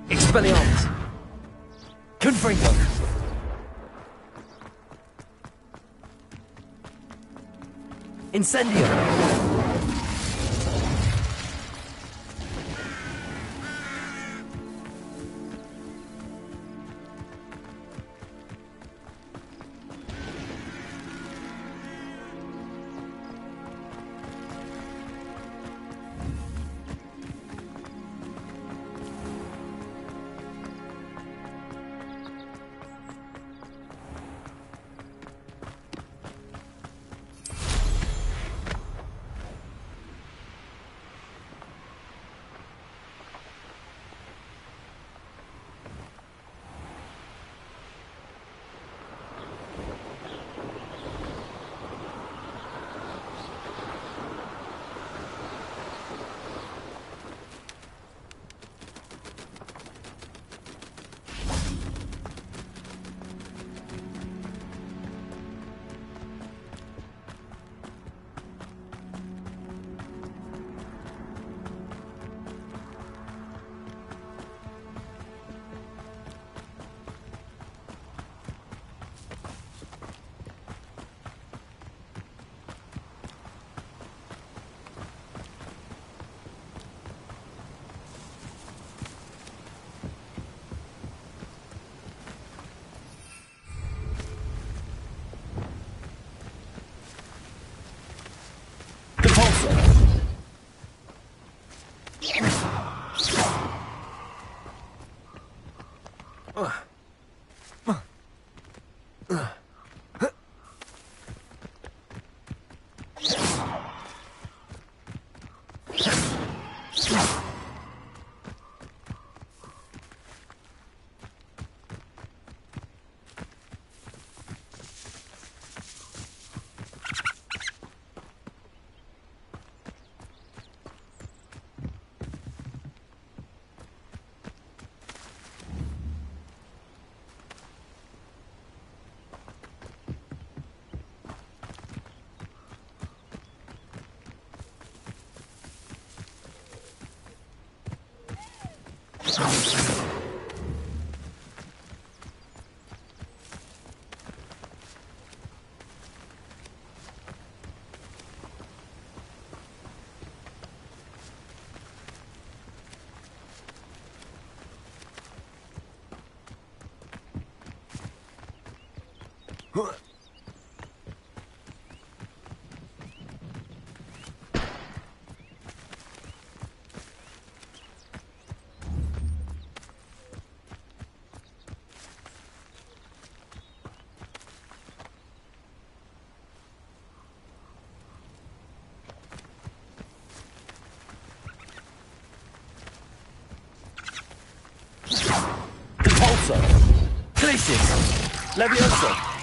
Expelliarmus. Confringo. Incendio. Pipoter! Glacius! Leviosa!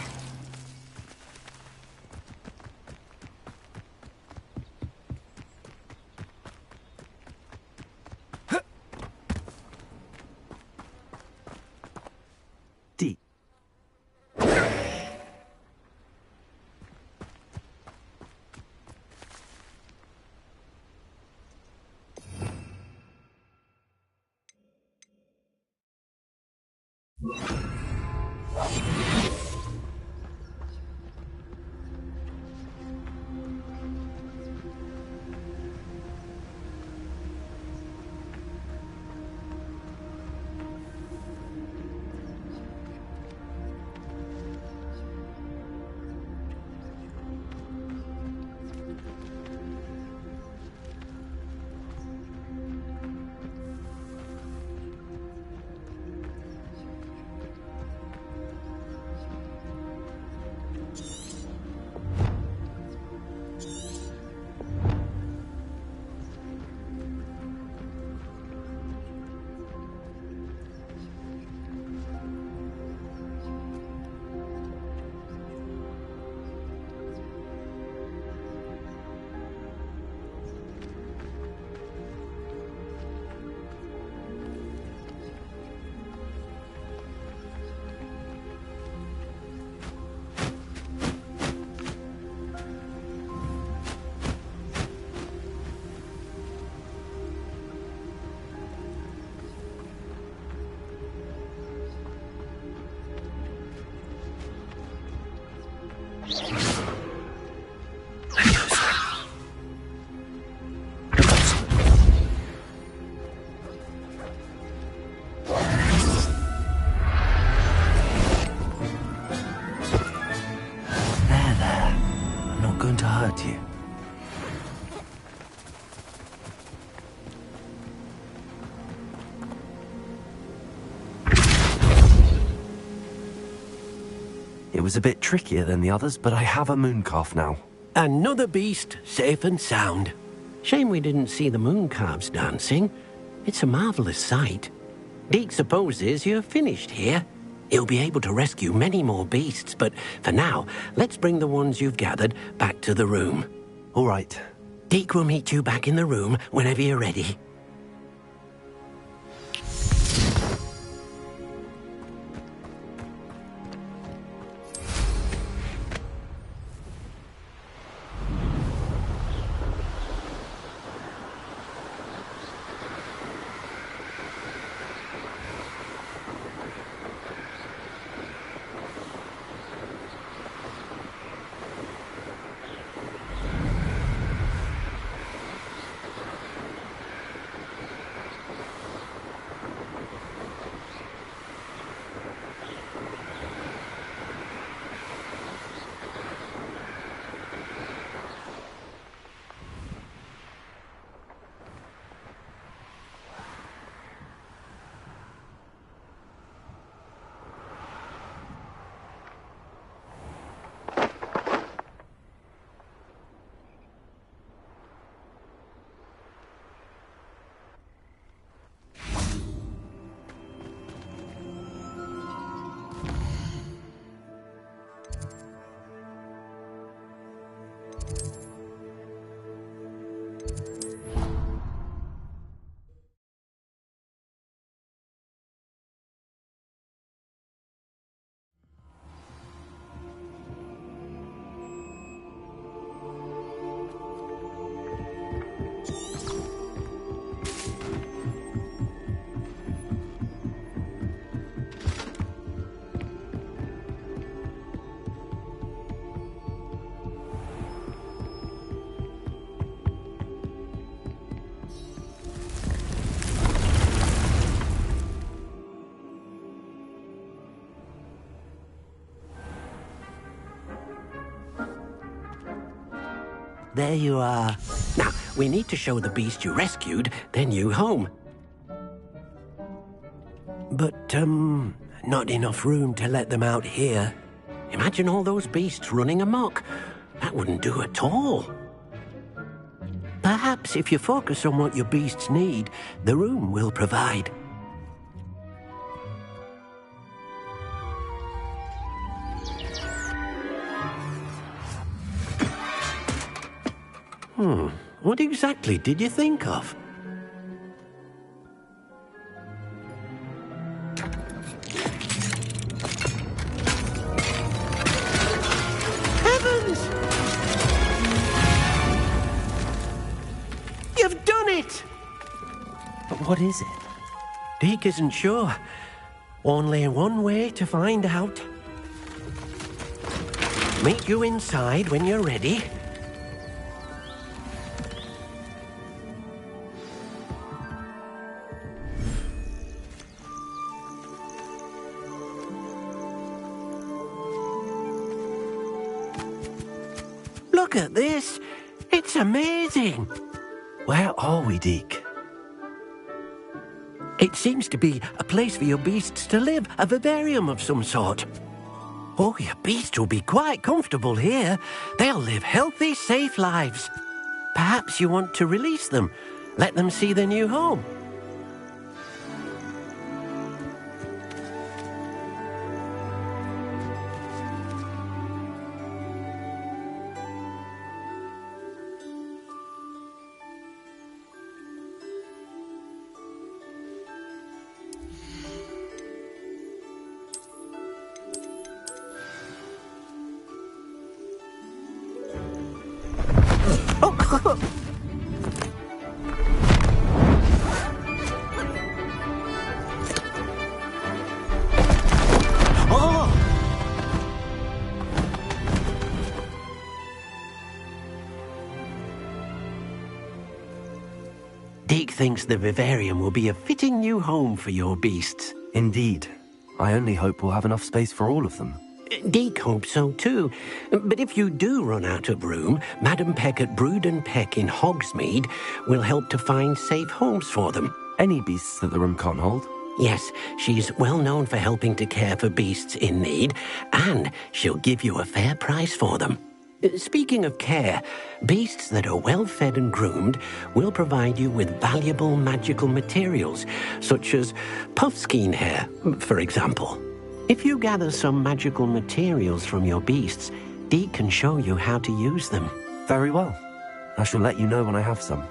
D. You. It was a bit trickier than the others, but I have a mooncalf now. Another beast, safe and sound. Shame we didn't see the mooncalves dancing. It's a marvelous sight. Deke supposes you're finished here. He'll be able to rescue many more beasts, but for now, let's bring the ones you've gathered back to the room. All right. Deke will meet you back in the room whenever you're ready. there you are. Now, we need to show the beast you rescued their new home. But, not enough room to let them out here. Imagine all those beasts running amok. That wouldn't do at all. Perhaps if you focus on what your beasts need, the room will provide. What exactly did you think of? Heavens! You've done it! But what is it? Deke isn't sure. Only one way to find out. Meet you inside when you're ready. Look at this. It's amazing. Where are we, Deke? It seems to be a place for your beasts to live, a vivarium of some sort. Oh, your beasts will be quite comfortable here. They'll live healthy, safe lives. Perhaps you want to release them, let them see their new home. Deke thinks the vivarium will be a fitting new home for your beasts. Indeed. I only hope we'll have enough space for all of them. Deke hopes so too. But if you do run out of room, Madam Peck at Brood and Peck in Hogsmeade will help to find safe homes for them. Any beasts that the room can't hold? Yes, she's well known for helping to care for beasts in need, and she'll give you a fair price for them. Speaking of care, beasts that are well fed and groomed will provide you with valuable magical materials, such as puffskein hair, for example. If you gather some magical materials from your beasts, Deke can show you how to use them. Very well. I shall let you know when I have some.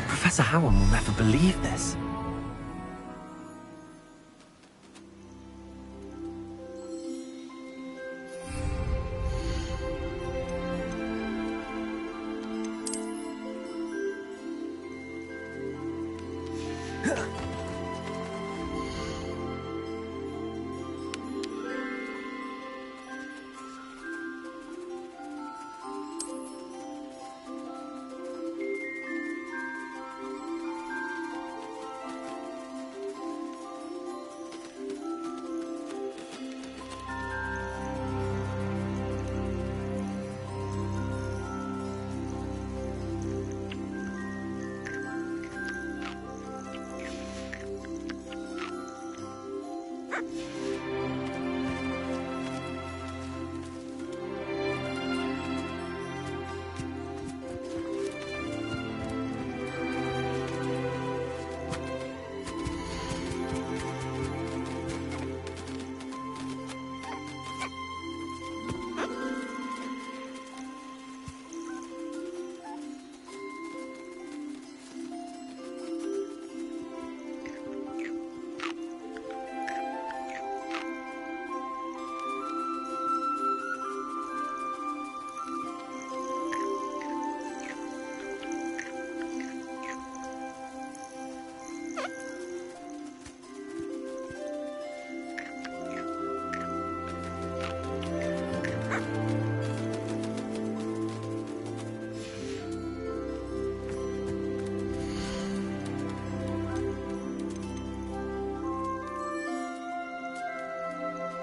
Professor Howard will never believe this.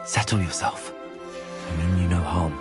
Settle yourself. I mean you no harm.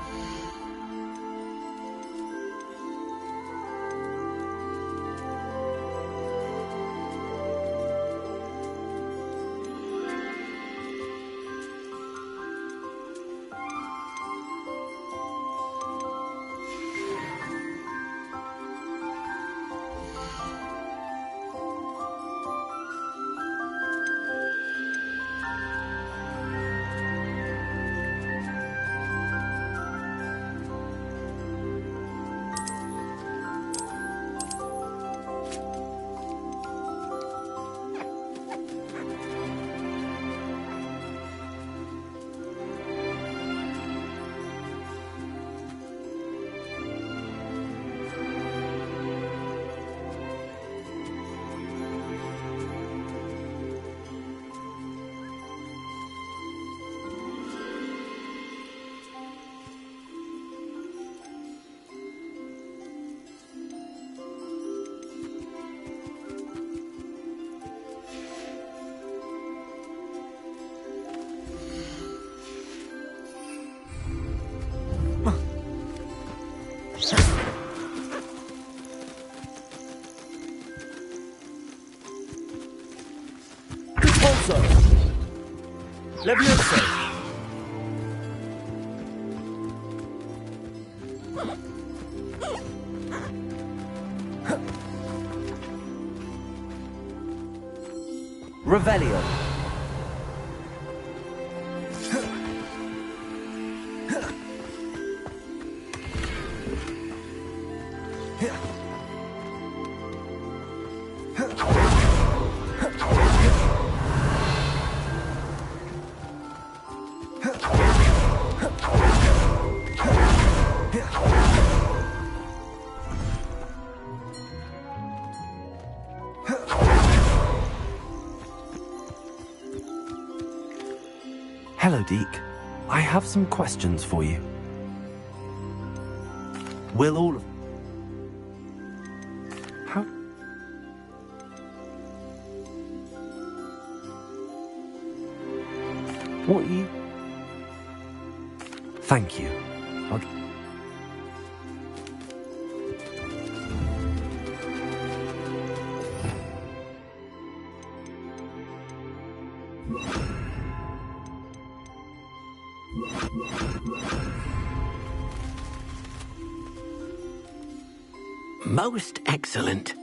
Pipoter! Levioso! Revelio. Hello, Deke. I have some questions for you. Will all of... How... What you... Thank you. I'll... Most excellent.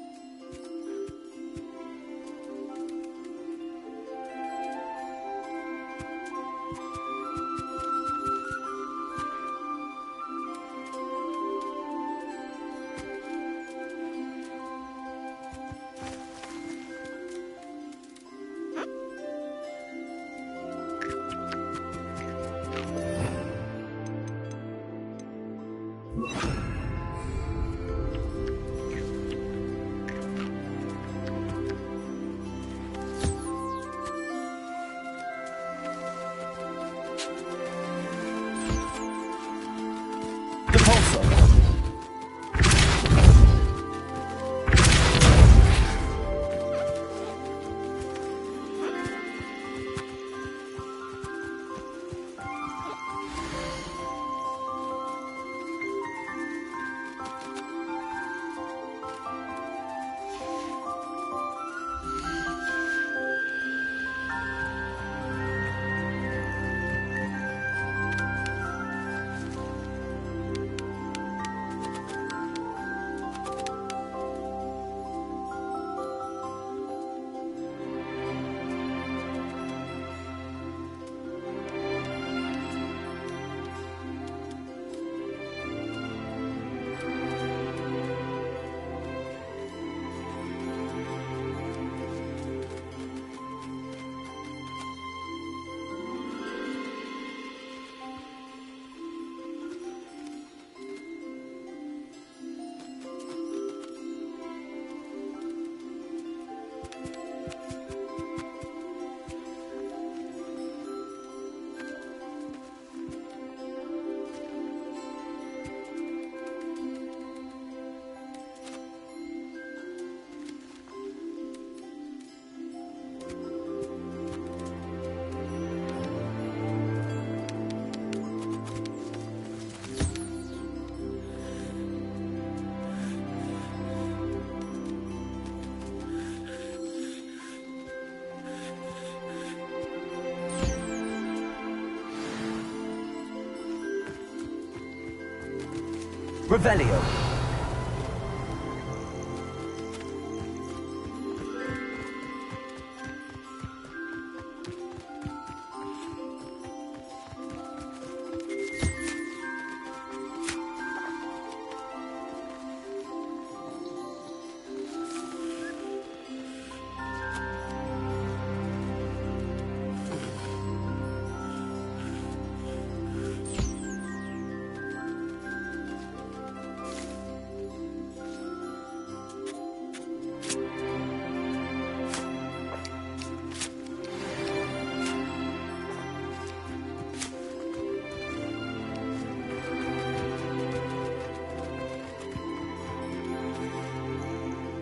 Revelio.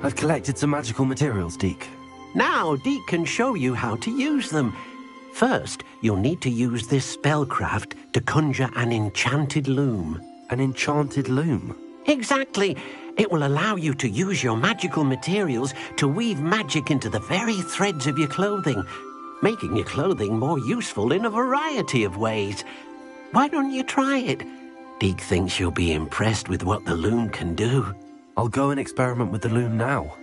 I've collected some magical materials, Deke. Now, Deke can show you how to use them. First, you'll need to use this spellcraft to conjure an enchanted loom. An enchanted loom? Exactly. It will allow you to use your magical materials to weave magic into the very threads of your clothing, making your clothing more useful in a variety of ways. Why don't you try it? Deke thinks you'll be impressed with what the loom can do. I'll go and experiment with the loom now.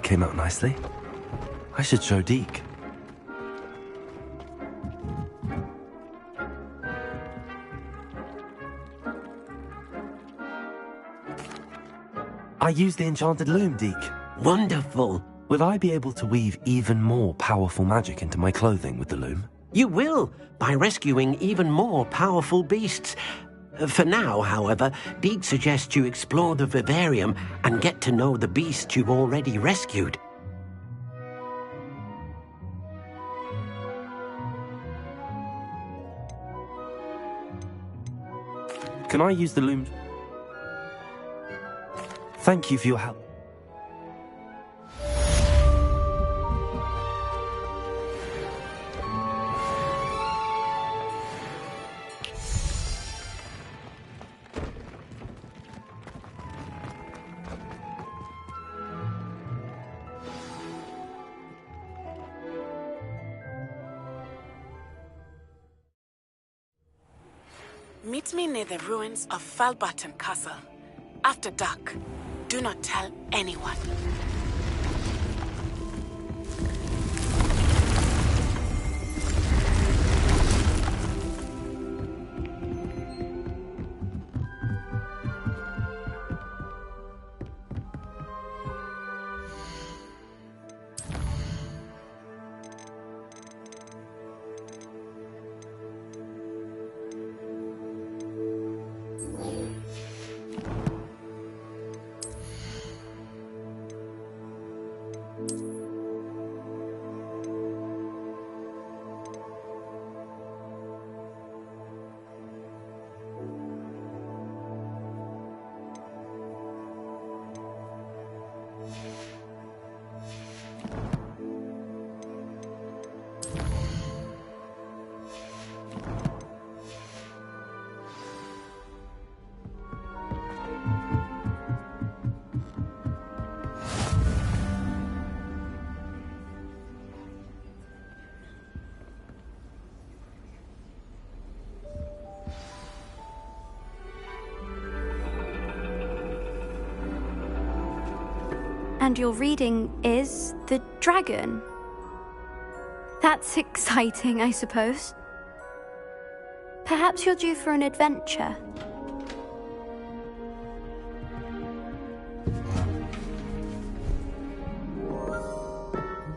came out nicely. I should show Deke. I used the enchanted loom, Deke. Wonderful. Will I be able to weave even more powerful magic into my clothing with the loom? You will, by rescuing even more powerful beasts. For now, however, Deke suggests you explore the vivarium and get to know the beasts you've already rescued. Can I use the loom? Thank you for your help. Meet me near the ruins of Falbutton Castle. After dark. Do not tell anyone. And your reading is The Dragon. That's exciting, I suppose. Perhaps you're due for an adventure.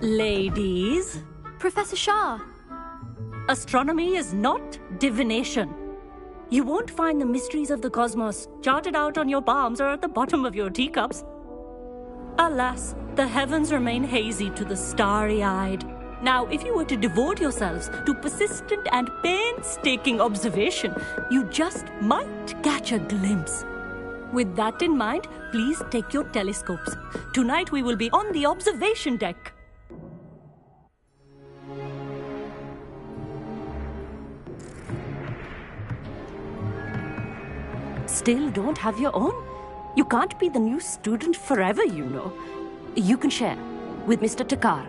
Ladies. Professor Shah. Astronomy is not divination. You won't find the mysteries of the cosmos charted out on your palms or at the bottom of your teacups. Alas, the heavens remain hazy to the starry-eyed. Now, if you were to devote yourselves to persistent and painstaking observation, you just might catch a glimpse. With that in mind, please take your telescopes. Tonight we will be on the observation deck. Still don't have your own? You can't be the new student forever, you know. You can share with Mr. Takar.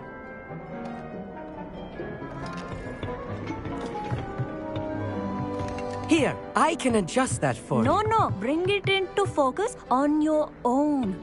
Here, I can adjust that for you. No, bring it into focus on your own.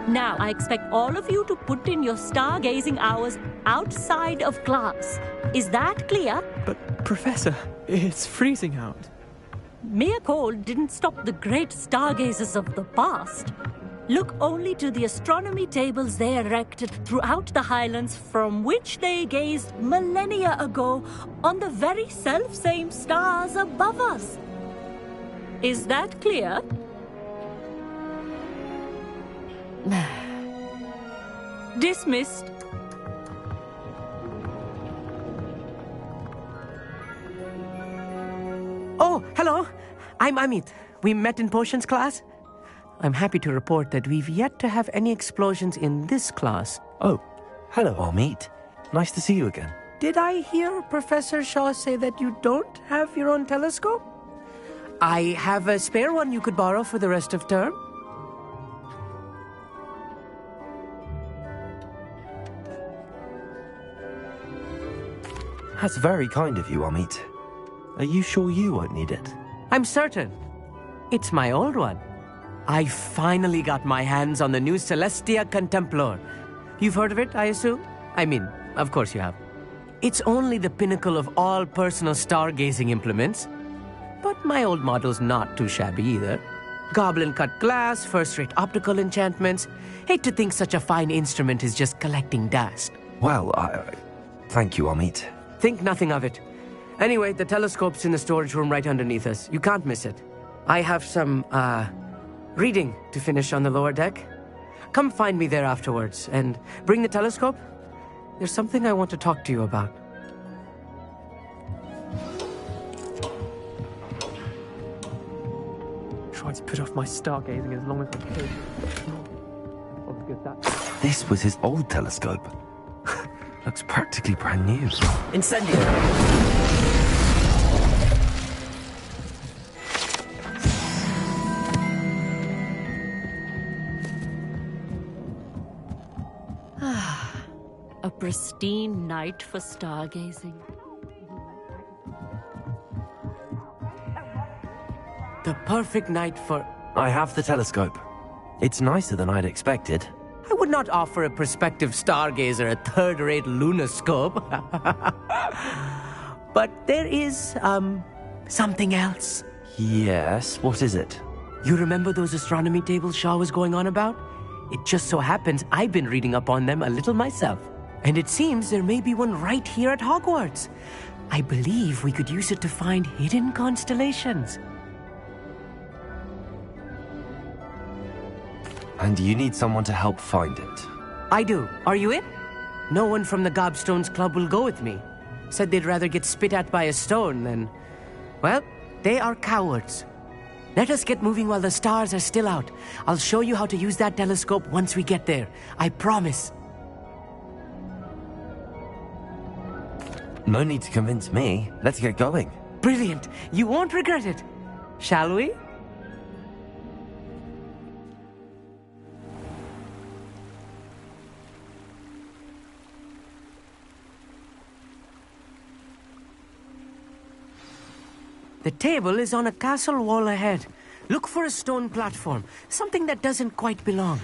Now, I expect all of you to put in your stargazing hours outside of class. Is that clear? But, Professor, it's freezing out. Mere cold didn't stop the great stargazers of the past. Look only to the astronomy tables they erected throughout the highlands from which they gazed millennia ago on the very self-same stars above us. Is that clear? Dismissed. Oh, hello. I'm Amit. We met in potions class. I'm happy to report that we've yet to have any explosions in this class. Oh, hello, Amit. Nice to see you again. Did I hear Professor Shaw say that you don't have your own telescope? I have a spare one you could borrow for the rest of term. That's very kind of you, Amit. Are you sure you won't need it? I'm certain. It's my old one. I finally got my hands on the new Celestia Contemplar. You've heard of it, I assume? I mean, of course you have. It's only the pinnacle of all personal stargazing implements. But my old model's not too shabby either. Goblin-cut glass, first-rate optical enchantments. Hate to think such a fine instrument is just collecting dust. Well, thank you, Amit. Think nothing of it. Anyway, the telescope's in the storage room right underneath us. You can't miss it. I have some, reading to finish on the lower deck. Come find me there afterwards, and bring the telescope. There's something I want to talk to you about. Tried to put off my stargazing as long as I could. This was his old telescope. Looks practically brand new. Incendio! A pristine night for stargazing. The perfect night for... I have the telescope. It's nicer than I'd expected. I would not offer a prospective stargazer a third-rate lunoscope. But there is, something else. Yes, what is it? You remember those astronomy tables Shaw was going on about? It just so happens I've been reading up on them a little myself. And it seems there may be one right here at Hogwarts. I believe we could use it to find hidden constellations. And you need someone to help find it. I do. Are you in? No one from the Gobstones Club will go with me. Said they'd rather get spit at by a stone than... Well, they are cowards. Let us get moving while the stars are still out. I'll show you how to use that telescope once we get there. I promise. No need to convince me. Let's get going. Brilliant. You won't regret it. Shall we? The table is on a castle wall ahead. Look for a stone platform, something that doesn't quite belong.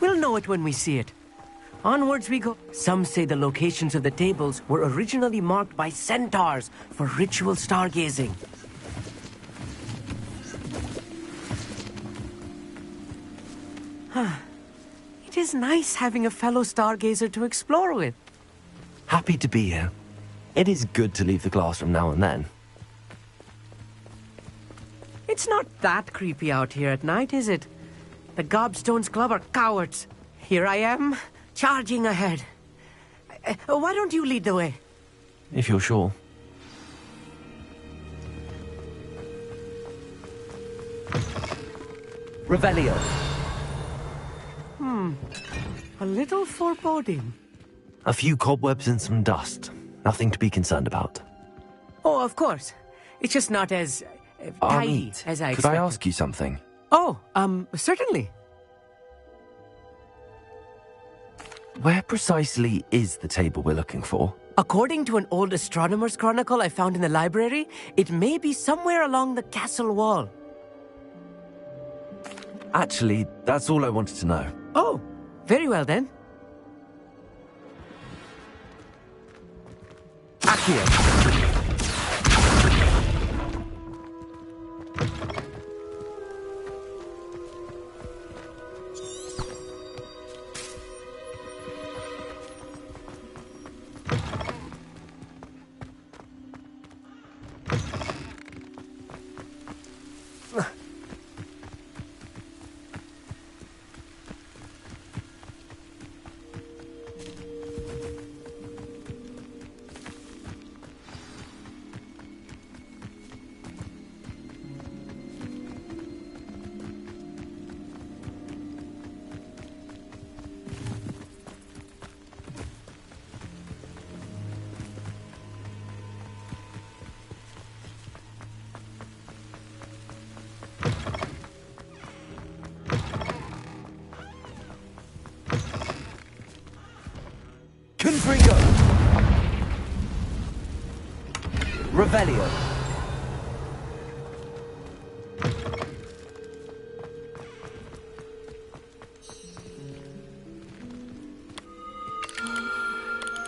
We'll know it when we see it. Onwards we go. Some say the locations of the tables were originally marked by centaurs for ritual stargazing. It is nice having a fellow stargazer to explore with. Happy to be here. It is good to leave the classroom now and then. It's not that creepy out here at night, is it? The Gobstones Club are cowards. Here I am, charging ahead. Why don't you lead the way? If you're sure. Revelio. A little foreboding. A few cobwebs and some dust. Nothing to be concerned about. Oh, of course. It's just not as... tidy as I expected. Could I ask you something? Oh, certainly. Where precisely is the table we're looking for? According to an old astronomer's chronicle I found in the library, it may be somewhere along the castle wall. Actually, that's all I wanted to know. Oh, very well then. Accio. Revelio.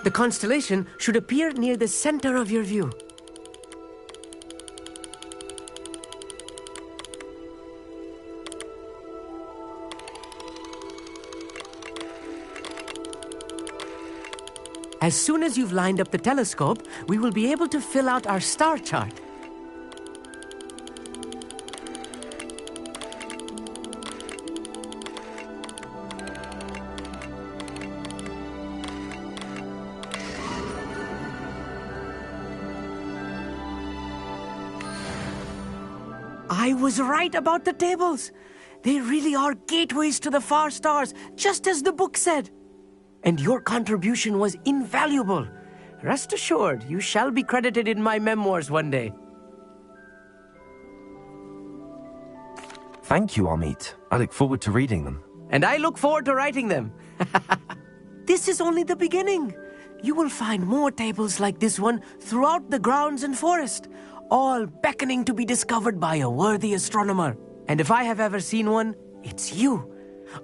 The constellation should appear near the center of your view. As soon as you've lined up the telescope, we will be able to fill out our star chart. I was right about the tables. They really are gateways to the far stars, just as the book said. And your contribution was invaluable. Rest assured, you shall be credited in my memoirs one day. Thank you, Amit. I look forward to reading them. And I look forward to writing them. This is only the beginning. You will find more tables like this one throughout the grounds and forest, all beckoning to be discovered by a worthy astronomer. And if I have ever seen one, it's you.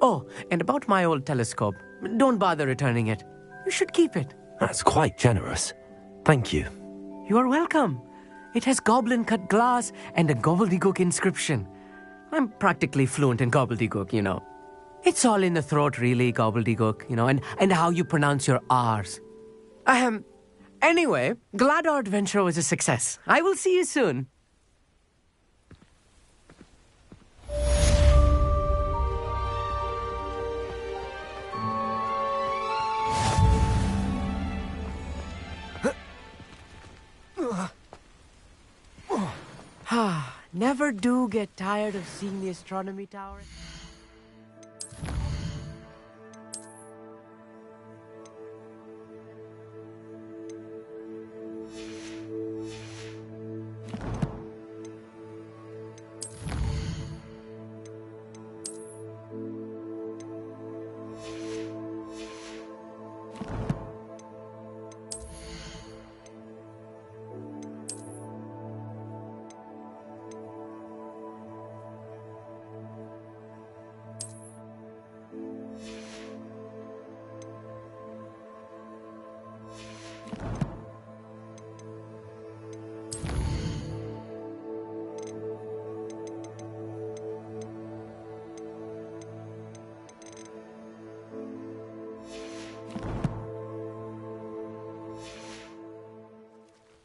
Oh, and about my old telescope, don't bother returning it. You should keep it. That's quite generous. Thank you. You are welcome. It has goblin-cut glass and a gobbledygook inscription. I'm practically fluent in gobbledygook, you know. It's all in the throat, really, gobbledygook, you know, and how you pronounce your R's. Anyway, glad our adventure was a success. I will see you soon. Never do get tired of seeing the astronomy tower.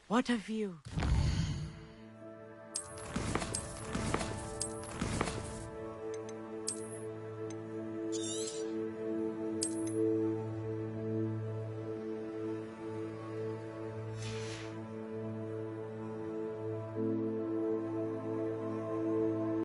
What a view!